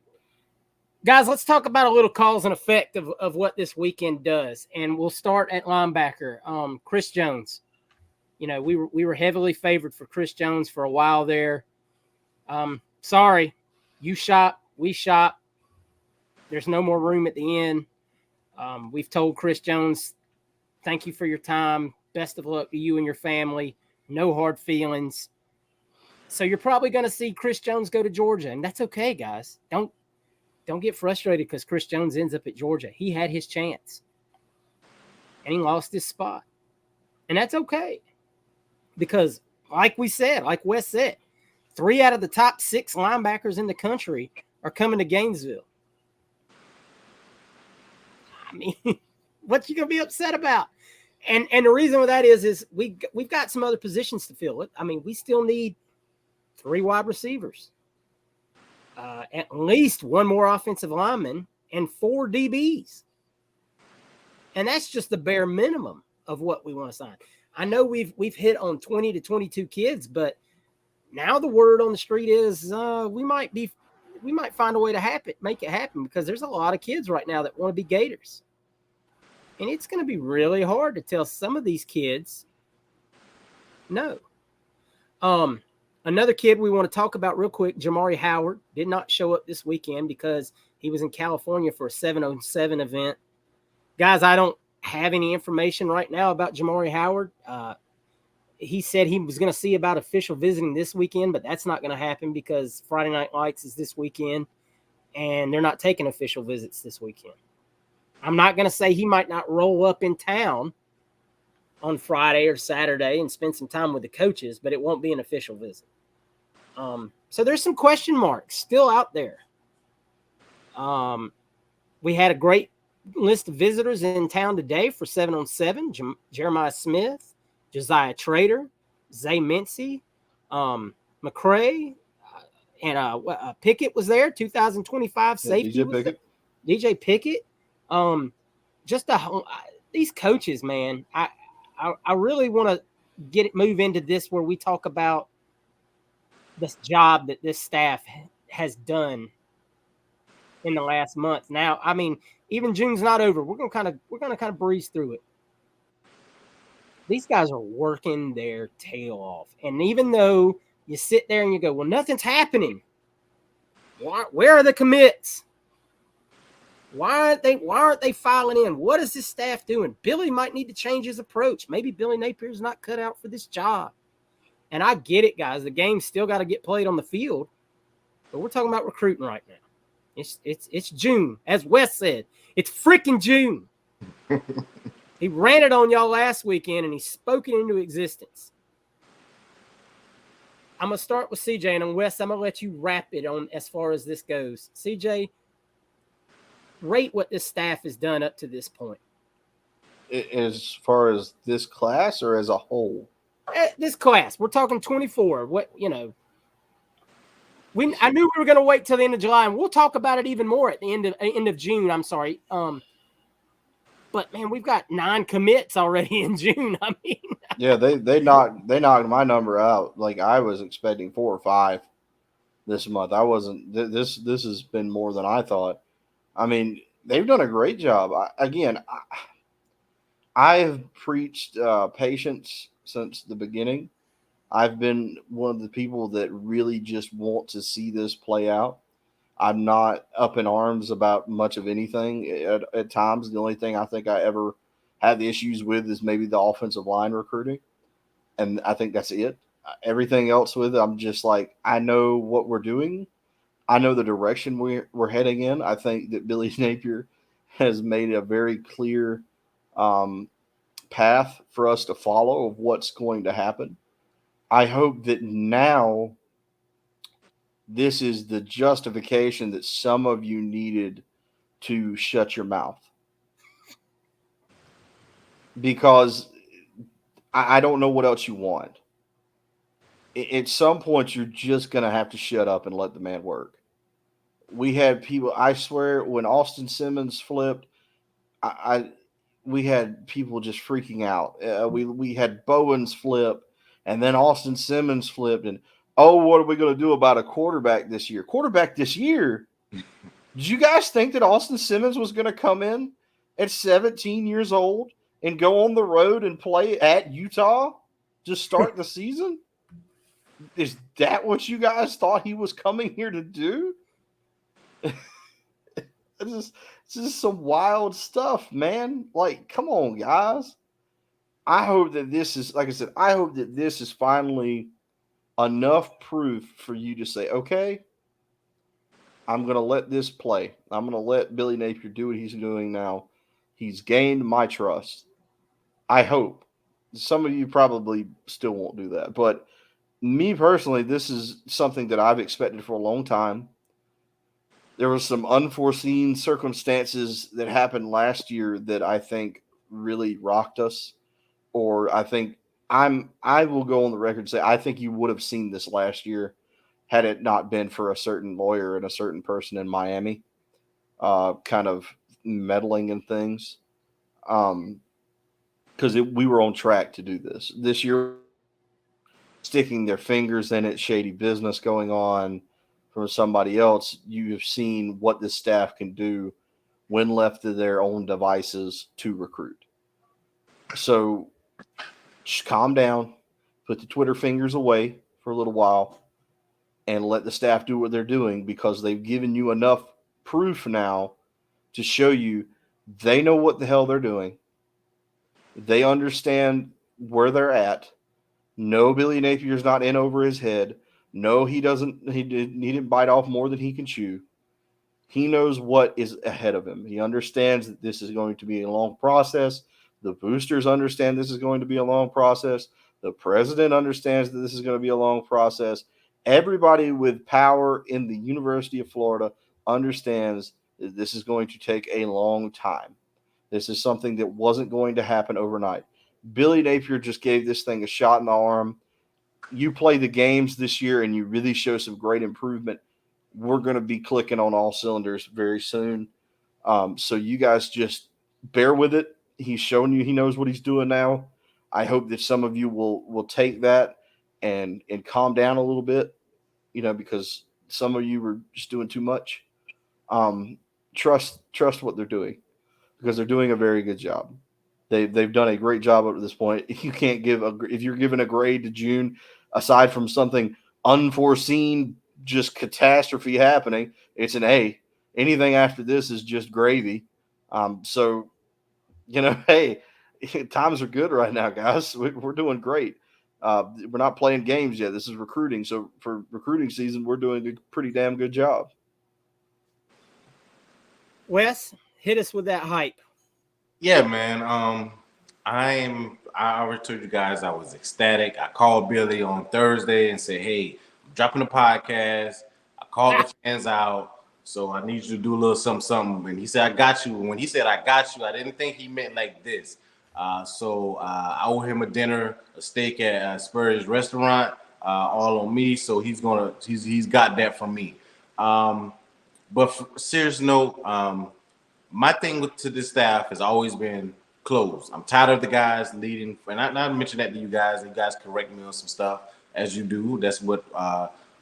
guys, let's talk about a little cause and effect of what this weekend does. And we'll start at linebacker. Chris Jones. We were heavily favored for Chris Jones for a while there. Sorry, you shop, we shop. There's no more room at the end. We've told Chris Jones, thank you for your time. Best of luck to you and your family. No hard feelings. So you're probably going to see Chris Jones go to Georgia, and that's okay, guys. Don't get frustrated because Chris Jones ends up at Georgia. He had his chance, and he lost his spot. And that's okay. Because like we said, like Wes said, 3 out of the top 6 linebackers in the country are coming to Gainesville. I mean, what you gonna be upset about? And the reason for that is we've got some other positions to fill. I mean, we still need 3 wide receivers, at least 1 more offensive lineman, and 4 DBs. And that's just the bare minimum of what we want to sign. I know we've hit on 20 to 22 kids, but now the word on the street is we might find a way to make it happen, because there's a lot of kids right now that want to be Gators. And it's going to be really hard to tell some of these kids no. Another kid we want to talk about real quick, Jamari Howard, did not show up this weekend because he was in California for a 7-on-7 event. Guys, I don't have any information right now about Jamari Howard. He said he was going to see about official visiting this weekend, but that's not going to happen because Friday Night Lights is this weekend, and they're not taking official visits this weekend. I'm not going to say he might not roll up in town on Friday or Saturday and spend some time with the coaches, but it won't be an official visit. So there's some question marks still out there. We had a great list of visitors in town today for 7-on-7. Jeremiah Smith, Josiah Trader, Zay Mincy, McCray, and Pickett was there, 2025 safety. DJ Pickett. These coaches, man, I really want to move into this where we talk about this job that this staff has done in the last month. Now, I mean, even June's not over. We're gonna kind of breeze through it. These guys are working their tail off, and even though you sit there and you go, "Well, nothing's happening. Where are the commits? Why aren't they filing in? What is this staff doing? Billy might need to change his approach. Maybe Billy Napier's not cut out for this job." And I get it, guys. The game's still got to get played on the field, but we're talking about recruiting right now. It's June, as Wes said. It's freaking June. He ran it on y'all last weekend, and he spoke it into existence. I'm gonna start with CJ, and on Wes, I'm gonna let you wrap it on as far as this goes. CJ, rate what this staff has done up to this point.
As far as this class or as a whole?
This class. We're talking 24. I knew we were going to wait till the end of July, and we'll talk about it even more at the end of June. I'm sorry. But man, we've got 9 commits already in June. I mean,
yeah, they knocked my number out. Like I was expecting 4 or 5 this month. I wasn't. This has been more than I thought. I mean, they've done a great job. I have preached patience since the beginning. I've been one of the people that really just want to see this play out. I'm not up in arms about much of anything at times. The only thing I think I ever had the issues with is maybe the offensive line recruiting. And I think that's it. Everything else with it, I'm just like, I know what we're doing. I know the direction we're heading in. I think that Billy Napier has made a very clear path for us to follow of what's going to happen. I hope that now this is the justification that some of you needed to shut your mouth. Because I don't know what else you want. At some point, you're just going to have to shut up and let the man work. We had people, I swear, when Austin Simmons flipped, we had people just freaking out. We had Bowens flip, and then Austin Simmons flipped, and what are we going to do about a quarterback this year? Quarterback this year? Did you guys think that Austin Simmons was going to come in at 17 years old and go on the road and play at Utah to start the season? Is that what you guys thought he was coming here to do? It's just some wild stuff, man. Like, come on, guys. I hope that this is, like I said, I hope that this is finally enough proof for you to say, okay, I'm going to let this play. I'm going to let Billy Napier do what he's doing now. He's gained my trust. I hope. Some of you probably still won't do that, but me personally, this is something that I've expected for a long time. There was some unforeseen circumstances that happened last year that I think really rocked us. Or I think I will go on the record and say I think you would have seen this last year had it not been for a certain lawyer and a certain person in Miami, kind of meddling in things. Because we were on track to do this. This year, sticking their fingers in it, shady business going on from somebody else. You have seen what this staff can do when left to their own devices to recruit. So just calm down, put the Twitter fingers away for a little while, and let the staff do what they're doing because they've given you enough proof now to show you they know what the hell they're doing. They understand where they're at. No, Billy Napier's not in over his head. No, he doesn't. He didn't bite off more than he can chew. He knows what is ahead of him. He understands that this is going to be a long process. The boosters understand this is going to be a long process. The president understands that this is going to be a long process. Everybody with power in the University of Florida understands that this is going to take a long time. This is something that wasn't going to happen overnight. Billy Napier just gave this thing a shot in the arm. You play the games this year and you really show some great improvement. We're going to be clicking on all cylinders very soon. So you guys just bear with it. He's showing you he knows what he's doing now. I hope that some of you will take that and calm down a little bit, because some of you were just doing too much. Trust what they're doing because they're doing a very good job. They've done a great job up to this point. You can't if you're giving a grade to June, aside from something unforeseen, just catastrophe happening, it's an A. Anything after this is just gravy. So, hey, times are good right now, guys. We're doing great. We're not playing games yet. This is recruiting. So for recruiting season, we're doing a pretty damn good job.
Wes, hit us with that hype.
Yeah, man. I already told you guys I was ecstatic. I called Billy on Thursday and said, "Hey, I'm dropping the podcast. I called the fans out, so I need you to do a little something." And he said, "I got you." And when he said, "I got you," I didn't think he meant like this. So I owe him a dinner, a steak at Spurs restaurant, all on me. So he's got that from me. But for serious note, my thing to this staff has always been close. I'm tired of the guys leading, and I mentioned that to you guys. You guys correct me on some stuff as you do. That's what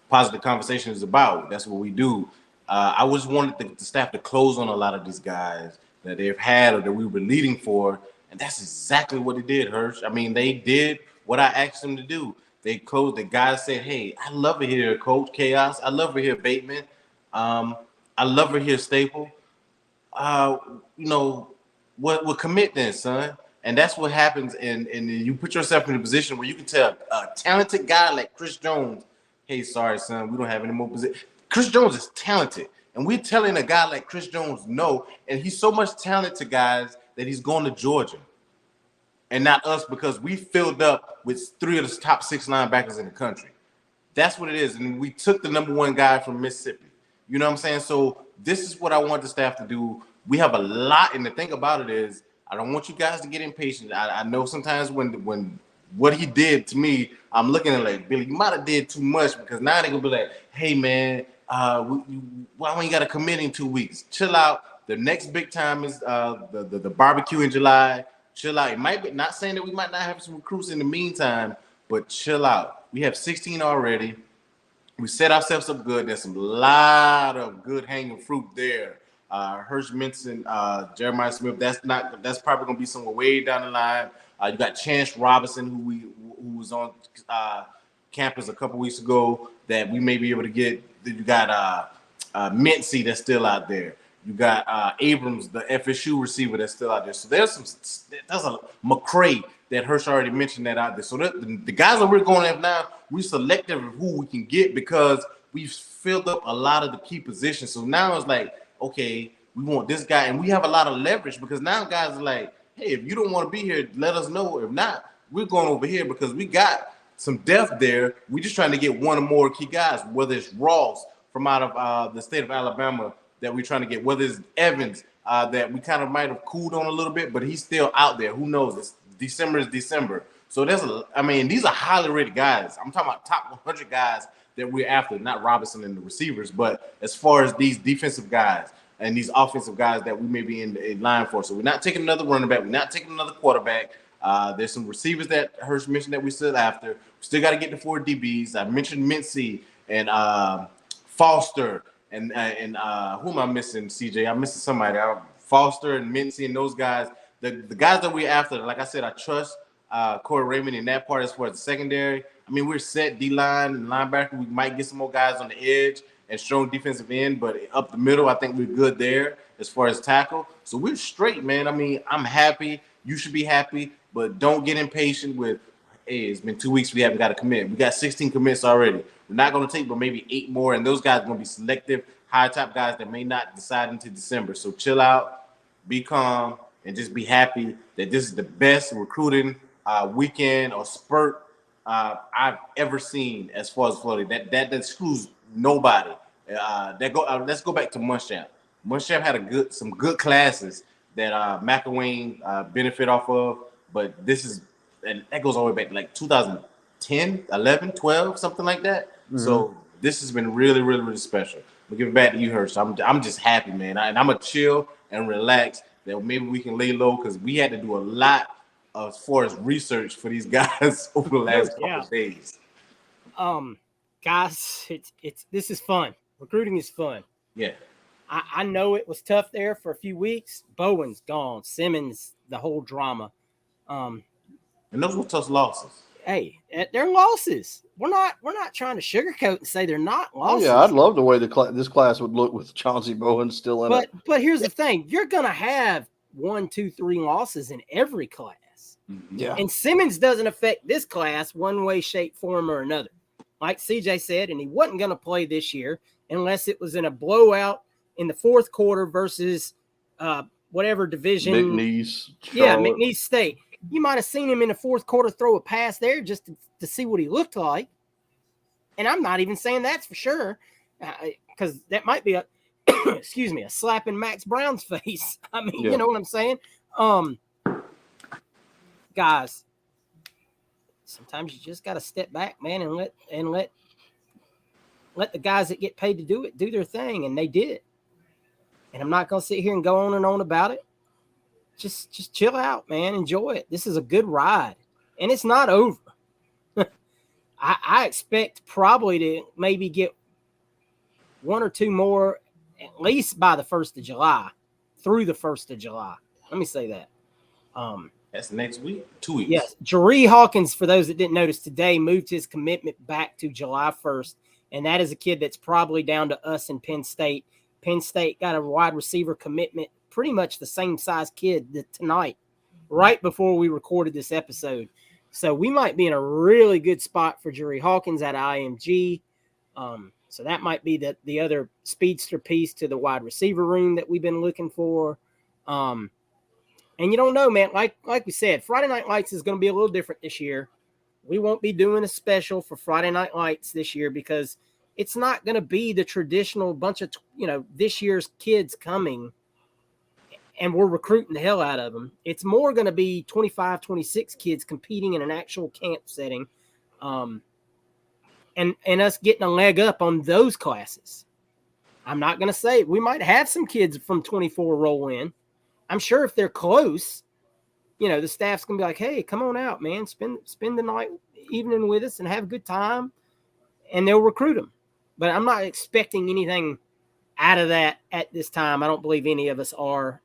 positive conversation is about. That's what we do. I just wanted the staff to close on a lot of these guys that they've had or that we were leading for, and that's exactly what they did, Hirsch. I mean, they did what I asked them to do. They closed. The guys said, "Hey, I love it here, Coach Chaos. I love it here, Bateman. I love it here, Staple. What commit then, son?" And that's what happens. And you put yourself in a position where you can tell a talented guy like Chris Jones, "Hey, sorry, son, we don't have any more position." Chris Jones is talented, and we're telling a guy like Chris Jones no, and he's so much talent to guys that he's going to Georgia, and not us because we filled up with 3 of the top 6 linebackers in the country. That's what it is, and we took the number 1 guy from Mississippi. You know what I'm saying? So this is what I want the staff to do. We have a lot, and the thing about it is, I don't want you guys to get impatient. I know sometimes when what he did to me, I'm looking at like, "Billy, you might have did too much," because now they're gonna be like, "Hey man, why don't you got to commit in 2 weeks? Chill out. The next big time is the barbecue in July. Chill out. It might be not saying that we might not have some recruits in the meantime, but chill out. We have 16 already. We set ourselves up good. There's a lot of good hanging fruit there. Hirsch mentioned Jeremiah Smith. That's probably gonna be somewhere way down the line. You got Chance Robinson, who was on campus a couple weeks ago that we may be able to get. You got Mincy that's still out there. You got Abrams, the FSU receiver that's still out there. So there's a McCray that Hirsch already mentioned that out there. So the guys that we're going after now, we're selective of who we can get because we've filled up a lot of the key positions. So now it's like, okay, we want this guy, and we have a lot of leverage because now guys are like, "Hey, if you don't want to be here, let us know. If not, we're going over here because we got some depth there. We're just trying to get one or more key guys, whether it's Ross from out of the state of Alabama that we're trying to get, whether it's Evans that we kind of might have cooled on a little bit, but he's still out there. Who knows? December is December. So these are highly rated guys. I'm talking about top 100 guys that we're after, not Robinson and the receivers, but as far as these defensive guys and these offensive guys that we may be in line for. So we're not taking another running back. We're not taking another quarterback. There's some receivers that Hurst mentioned that we still after. We still got to get the 4 DBs. I mentioned Mincy and Foster and who am I missing, CJ? I'm missing somebody. Foster and Mincy and those guys. The guys that we're after, like I said, I trust Corey Raymond in that part as far as the secondary. I mean, we're set D-line and linebacker. We might get some more guys on the edge and strong defensive end, but up the middle, I think we're good there as far as tackle. So we're straight, man. I mean, I'm happy. You should be happy, but don't get impatient with, hey, it's been 2 weeks. We haven't got a commit. We got 16 commits already. We're not going to take but maybe 8 more, and those guys are going to be selective, high-top guys that may not decide until December. So chill out, be calm, and just be happy that this is the best recruiting weekend or spurt I've ever seen as far as Florida. That screws nobody. Let's go back to Muschamp. Muschamp had some good classes that McElwain benefit off of, but that goes all the way back to like 2010, 11, 12, something like that. Mm-hmm. So this has been really, really, really special. We'll give it back to you, Hurst. I'm just happy, man. And I'm gonna chill and relax. That maybe we can lay low because we had to do a lot as far as research for these guys over the last couple of days.
Guys, this is fun. Recruiting is fun.
Yeah.
I know it was tough there for a few weeks. Bowen's gone. Simmons, the whole drama.
And those were tough losses.
Hey, they're losses. We're not trying to sugarcoat and say they're not losses.
Oh, yeah, I'd love the way this class would look with Chauncey Bowen still in it.
But here's the thing. You're going to have 1, 2, 3 losses in every class.
Yeah.
And Simmons doesn't affect this class one way, shape, form, or another. Like CJ said, and he wasn't going to play this year unless it was in a blowout in the fourth quarter versus whatever division.
McNeese.
Yeah, McNeese State. You might have seen him in the fourth quarter throw a pass there just to see what he looked like. And I'm not even saying that's for sure because that might be a slap in Max Brown's face. I mean, You know what I'm saying? Guys, sometimes you just got to step back, man, and let the guys that get paid to do it do their thing, and they did. And I'm not going to sit here and go on and on about it. Just chill out, man. Enjoy it. This is a good ride, and it's not over. I expect probably to maybe get 1 or 2 more at least by the 1st of July, through the 1st of July. Let me say that.
That's next week, 2 weeks.
Yes. Jaree Hawkins, for those that didn't notice today, moved his commitment back to July 1st, and that is a kid that's probably down to us in Penn State. Penn State got a wide receiver commitment, pretty much the same size kid tonight, right before we recorded this episode. So we might be in a really good spot for Jaree Hawkins at IMG. So that might be the other speedster piece to the wide receiver room that we've been looking for. And you don't know, man, like we said, Friday Night Lights is going to be a little different this year. We won't be doing a special for Friday Night Lights this year because it's not going to be the traditional bunch of, this year's kids coming and we're recruiting the hell out of them. It's more going to be 25, 26 kids competing in an actual camp setting. And us getting a leg up on those classes. I'm not going to say we might have some kids from 24 roll in. I'm sure if they're close, the staff's going to be like, hey, come on out, man. Spend the evening with us and have a good time. And they'll recruit them. But I'm not expecting anything out of that at this time. I don't believe any of us are.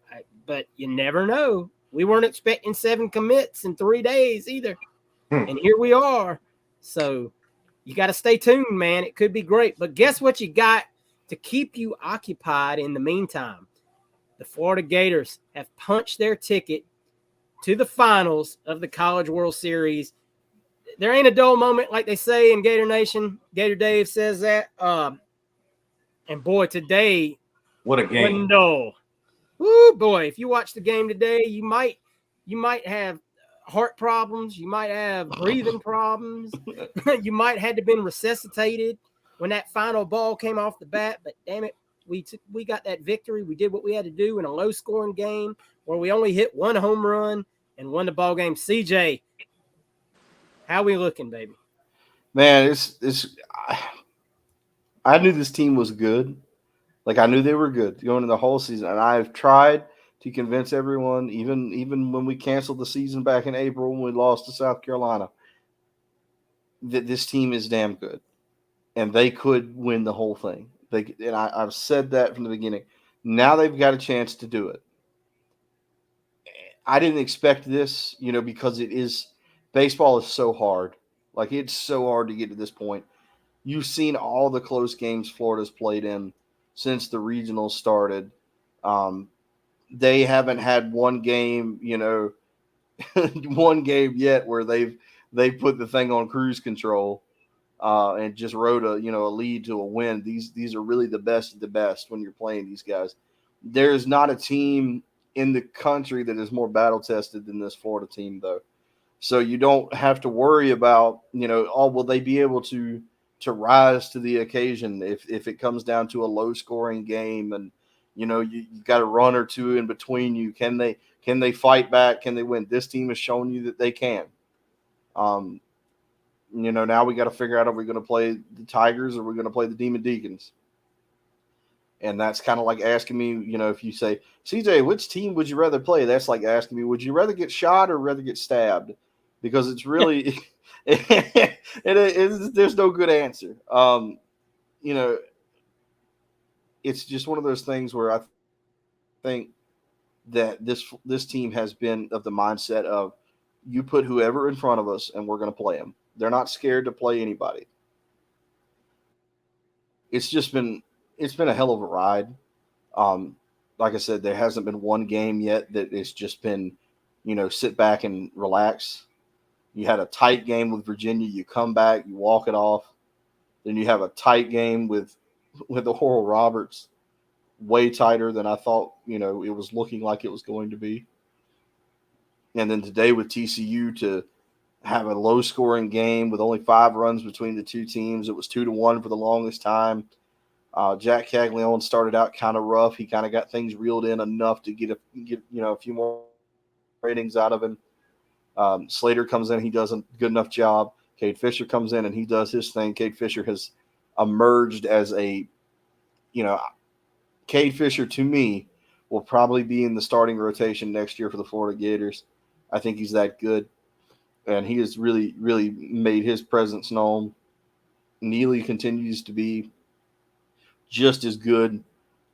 But you never know. We weren't expecting 7 commits in 3 days either. And here we are. So you got to stay tuned, man. It could be great. But guess what you got to keep you occupied in the meantime? The Florida Gators have punched their ticket to the finals of the College World Series. There ain't a dull moment, like they say in Gator Nation. Gator Dave says that. And boy, today,
what a game!
Dull. Woo, boy! If you watch the game today, you might have heart problems. You might have breathing problems. You might had to been resuscitated when that final ball came off the bat. But damn it, we got that victory. We did what we had to do in a low scoring game where we only hit one home run and won the ball game. CJ, how we looking, baby?
Man, I knew this team was good. Like I knew they were good going into the whole season, and I've tried to convince everyone, even when we canceled the season back in April when we lost to South Carolina, that this team is damn good, and they could win the whole thing. I've said that from the beginning. Now they've got a chance to do it. I didn't expect this, because baseball is so hard. Like it's so hard to get to this point. You've seen all the close games Florida's played in since the regionals started. Um, they haven't had one game, one game yet where they've put the thing on cruise control and just rode a lead to a win. These are really the best of the best when you're playing these guys. There is not a team in the country that is more battle tested than this Florida team, though. So you don't have to worry about, will they be able to rise to the occasion if it comes down to a low scoring game and you've got a run or two in between you. Can they fight back? Can they win? This team has shown you that they can. Now we got to figure out, are we going to play the Tigers or are we going to play the Demon Deacons? And that's kind of like asking me, if you say, CJ, which team would you rather play? That's like asking me, would you rather get shot or rather get stabbed? Because it's really, there's no good answer. It's just one of those things where I think that this team has been of the mindset of, you put whoever in front of us and we're going to play them. They're not scared to play anybody. It's been a hell of a ride. Like I said, there hasn't been one game yet that it's just been, sit back and relax. You had a tight game with Virginia. You come back, you walk it off. Then you have a tight game with the Oral Roberts, way tighter than I thought, it was looking like it was going to be. And then today with TCU to have a low scoring game with only 5 runs between the two teams. It was 2-1 for the longest time. Jack Caglione started out kind of rough. He kind of got things reeled in enough to get a few more ratings out of him. Slater comes in, he does a good enough job. Cade Fisher comes in and he does his thing. Cade Fisher has emerged as Cade Fisher to me will probably be in the starting rotation next year for the Florida Gators. I think he's that good, and he has really, really made his presence known. Neely continues to be just as good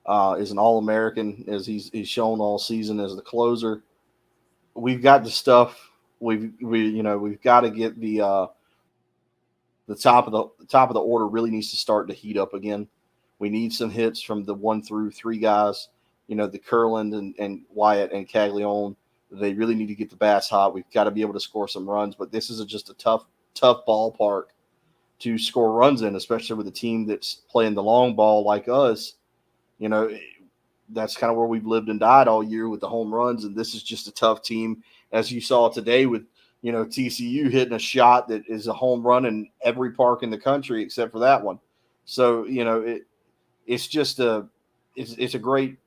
as an All-American as he's shown all season as the closer. We've got the stuff. We've got to get the top of the order really needs to start to heat up again. We need some hits from the 1 through 3 guys. The Curland and Wyatt and Caglione. They really need to get the bats hot. We've got to be able to score some runs, but this is just a tough ballpark to score runs in, especially with a team that's playing the long ball like us. That's kind of where we've lived and died all year with the home runs, and this is just a tough team, as you saw today with TCU hitting a shot that is a home run in every park in the country except for that one. So it's just it's a great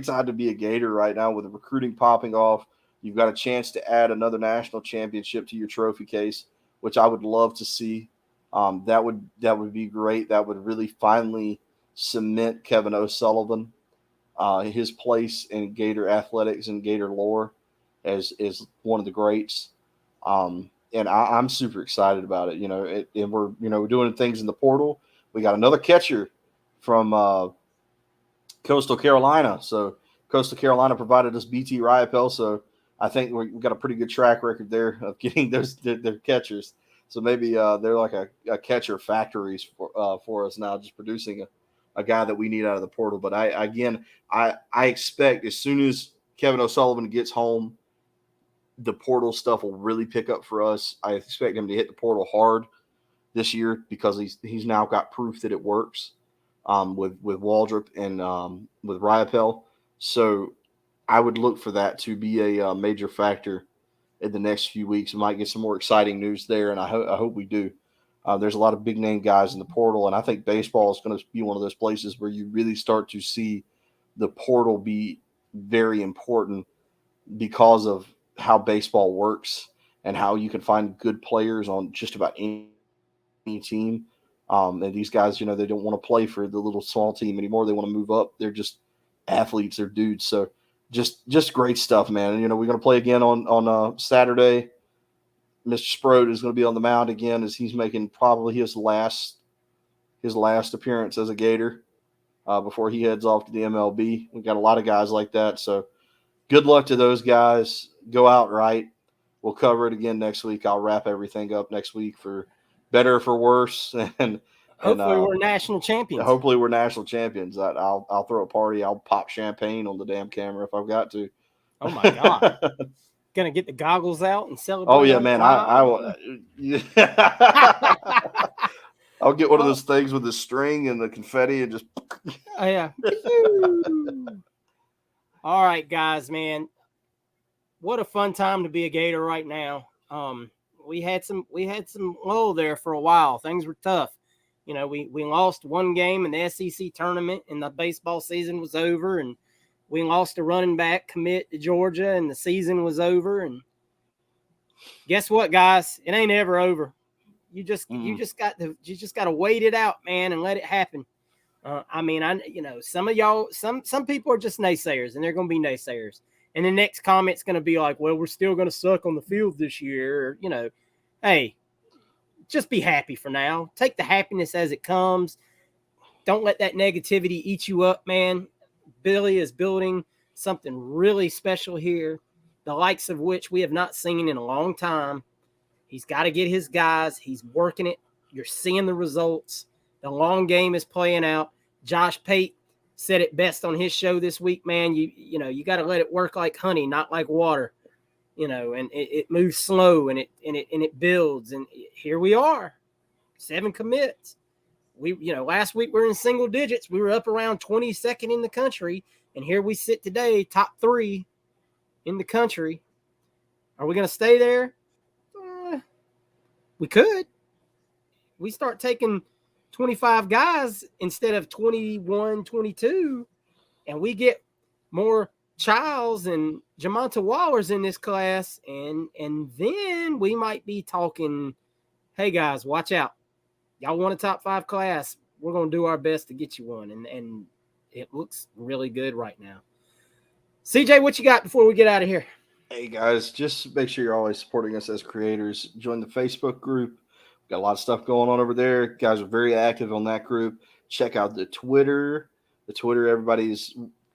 time to be a Gator right now with the recruiting popping off. You've got a chance to add another national championship to your trophy case, which I would love to see. That would be great. That would really finally cement Kevin O'Sullivan, his place in Gator athletics and Gator lore as one of the greats. And I'm super excited about it. And we're doing things in the portal. We got another catcher from Coastal Carolina. So Coastal Carolina provided us BT Riopel. So I think we've got a pretty good track record there of getting their catchers. So maybe they're like a catcher factories for us now, just producing a guy that we need out of the portal. But I expect as soon as Kevin O'Sullivan gets home, the portal stuff will really pick up for us. I expect him to hit the portal hard this year because he's now got proof that it works with Waldrop and with Riopel. So I would look for that to be a major factor in the next few weeks. We might get some more exciting news there, and I hope we do. There's a lot of big name guys in the portal, and I think baseball is going to be one of those places where you really start to see the portal be very important because of how baseball works and how you can find good players on just about any team. And these guys, they don't want to play for the little small team anymore. They want to move up. They're just athletes. They're dudes. So just great stuff, man. And, we're going to play again on Saturday. Mr. Sprode is going to be on the mound again as he's making probably his last appearance as a Gator before he heads off to the MLB. We've got a lot of guys like that. So good luck to those guys. Go out right. We'll cover it again next week. I'll wrap everything up next week for better or for worse. And
hopefully we're national champions.
Hopefully we're national champions. I'll throw a party. I'll pop champagne on the damn camera if I've got to.
Oh my God. Gonna get the goggles out and celebrate.
Oh yeah, man. I will. I'll get one of those things with the string and the confetti and just.
Oh yeah. All right, guys, man. What a fun time to be a Gator right now. We had some lull there for a while. Things were tough. We lost one game in the SEC tournament and the baseball season was over, and we lost a running back commit to Georgia and the season was over. And guess what, guys? It ain't ever over. You just got to wait it out, man, and let it happen. Some of y'all, some people are just naysayers, and they're going to be naysayers. And the next comment's going to be like, well, we're still going to suck on the field this year. Hey, just be happy for now. Take the happiness as it comes. Don't let that negativity eat you up, man. Billy is building something really special here, the likes of which we have not seen in a long time. He's got to get his guys. He's working it. You're seeing the results. The long game is playing out. Josh Pate said it best on his show this week, man. You got to let it work like honey, not like water. And it moves slow and it builds. And here we are, 7 commits. Last week we were in single digits. We were up around 22nd in the country. And here we sit today, top 3 in the country. Are we going to stay there? We could. We start taking 25 guys instead of 21, 22, and we get more Chiles and Jamonta Wallers in this class, and then we might be talking, hey, guys, watch out. Y'all want a top 5 class. We're going to do our best to get you one, and it looks really good right now. CJ, what you got before we get out of here?
Hey, guys, just make sure you're always supporting us as creators. Join the Facebook group. Got a lot of stuff going on over there. Guys are very active on that group. Check out the Twitter. We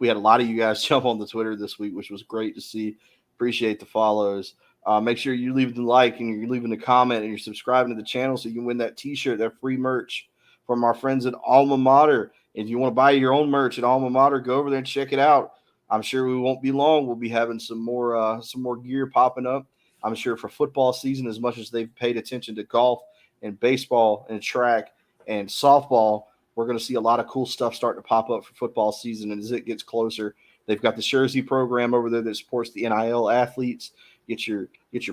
had a lot of you guys jump on the Twitter this week, which was great to see. Appreciate the follows. Make sure you leave the like and you're leaving a comment and you're subscribing to the channel so you can win that t-shirt, that free merch from our friends at Alma Mater. If you want to buy your own merch at Alma Mater, go over there and check it out. I'm sure we won't be long. We'll be having some more gear popping up. I'm sure for football season, as much as they've paid attention to golf and baseball and track and softball, we're going to see a lot of cool stuff starting to pop up for football season. And as it gets closer, they've got the jersey program over there that supports the NIL athletes. Get your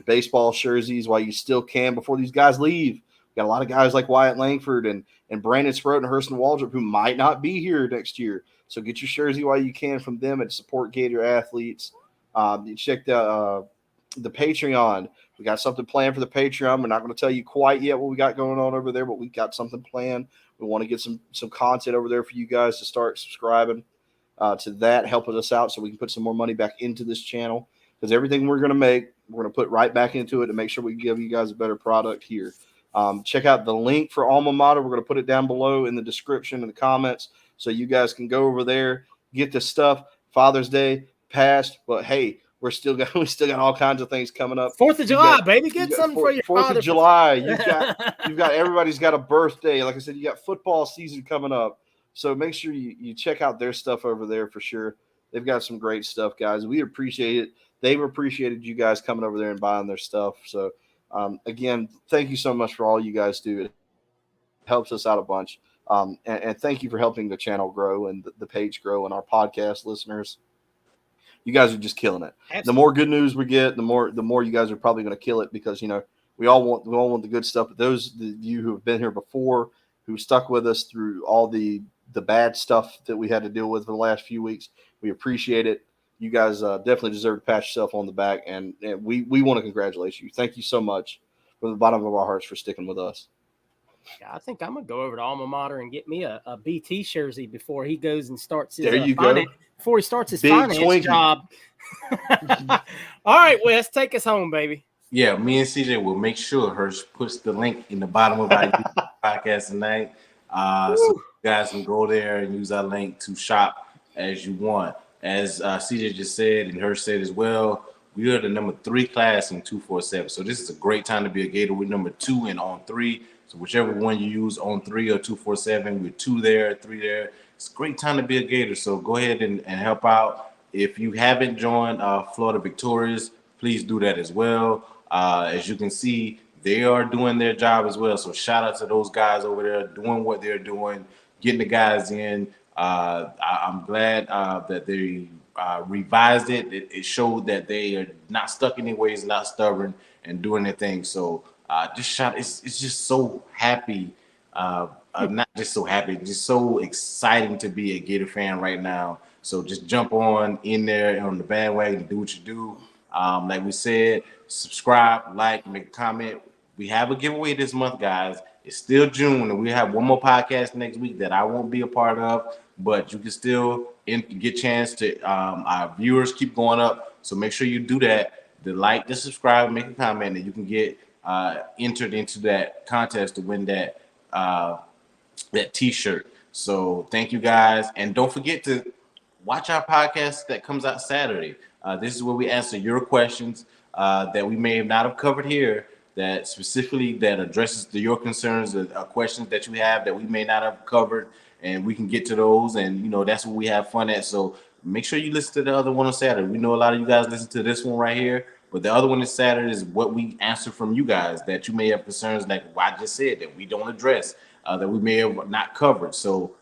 baseball jerseys while you still can before these guys leave. Got a lot of guys like Wyatt Langford and Brandon Sproat and Hurston Waldrop who might not be here next year. So get your jersey while you can from them and support Gator athletes. You check the Patreon. We got something planned for the Patreon. We're not going to tell you quite yet what we got going on over there, but we got something planned. We want to get some content over there for you guys to start subscribing to that, helping us out so we can put some more money back into this channel. Because everything we're going to make, we're going to put right back into it to make sure we give you guys a better product here. Check out the link for Alma Mater. We're going to put it down below in the description and the comments so you guys can go over there, get the stuff. Father's Day passed, but hey, we still got all kinds of things coming up.
4th of July, baby. Get something for your
4th of July. You've got everybody's got a birthday. Like I said, you got football season coming up. So make sure you check out their stuff over there for sure. They've got some great stuff, guys. We appreciate it. They've appreciated you guys coming over there and buying their stuff. So again, thank you so much for all you guys do. It helps us out a bunch. And thank you for helping the channel grow and the page grow and our podcast listeners. You guys are just killing it.
Absolutely.
The more good news we get, the more you guys are probably going to kill it because we all want the good stuff. But those of you who have been here before, who stuck with us through all the bad stuff that we had to deal with for the last few weeks, we appreciate it. You guys definitely deserve to pat yourself on the back, and we want to congratulate you. Thank you so much from the bottom of our hearts for sticking with us.
Yeah, I think I'm gonna go over to Alma Mater and get me a BT jersey before he goes and starts his before he starts his
Big
finance
Twinkie.
job. All right, Wes, take us home, baby.
Yeah, me and CJ will make sure Hirsch puts the link in the bottom of our podcast tonight. So you guys can go there and use our link to shop as you want. As CJ just said and Hirsch said as well, we are the number 3 class in 247. So this is a great time to be a Gator. We're number 2 and on 3. So whichever one you use on 3 or 247, we're 2 there, 3 there. It's a great time to be a Gator. So go ahead and help out. If you haven't joined Florida Victorious, please do that as well. As you can see, they are doing their job as well. So shout out to those guys over there doing what they're doing, getting the guys in. I'm glad that they revised it. It showed that they are not stuck in their ways, not stubborn, and doing their thing. So it's just so happy. Not just so happy, just so exciting to be a Gator fan right now. So just jump on in there on the bandwagon and do what you do. Like we said, subscribe, like, make a comment. We have a giveaway this month, guys. It's still June, and we have one more podcast next week that I won't be a part of, but you can still get a chance to. Our viewers keep going up, so make sure you do that. The like, the subscribe, make a comment, and you can get entered into that contest to win that T-shirt. So thank you guys, and don't forget to watch our podcast that comes out Saturday. This is where we answer your questions that we may not have covered here, that specifically that addresses your concerns, questions that you have that we may not have covered, and we can get to those. And that's what we have fun at. So make sure you listen to the other one on Saturday. We know a lot of you guys listen to this one right here, but the other one is Saturday is what we answer from you guys that you may have concerns like I just said that we don't address, that we may have not covered. So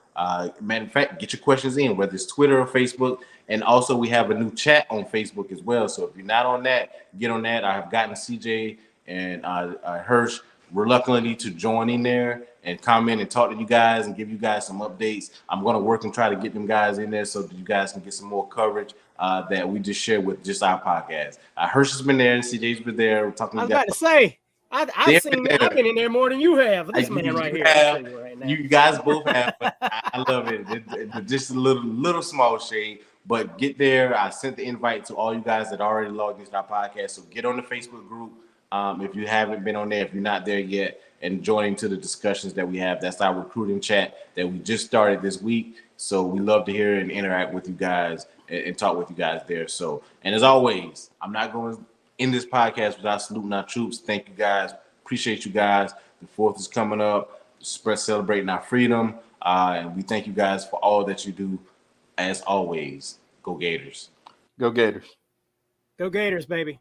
matter of fact, get your questions in, whether it's Twitter or Facebook. And also we have a new chat on Facebook as well. So if you're not on that, get on that. I have gotten CJ and Hirsch reluctantly to join in there and comment and talk to you guys and give you guys some updates. I'm going to work and try to get them guys in there so that you guys can get some more coverage that we just share with just our podcast. Hirsch has been there and CJ's been there. We're talking.
I was about to say, I've been in there more than you have. This man right here. Right now.
You guys both have, but I love it. It's just a little small shade. But get there. I sent the invite to all you guys that already logged into our podcast. So get on the Facebook group if you haven't been on there, if you're not there yet, and join into the discussions that we have. That's our recruiting chat that we just started this week. So we love to hear and interact with you guys and talk with you guys there. So, and as always, I'm not going to end this podcast without saluting our troops. Thank you guys. Appreciate you guys. The 4th is coming up. Celebrating our freedom. And we thank you guys for all that you do. As always, go Gators.
Go Gators.
Go Gators, baby.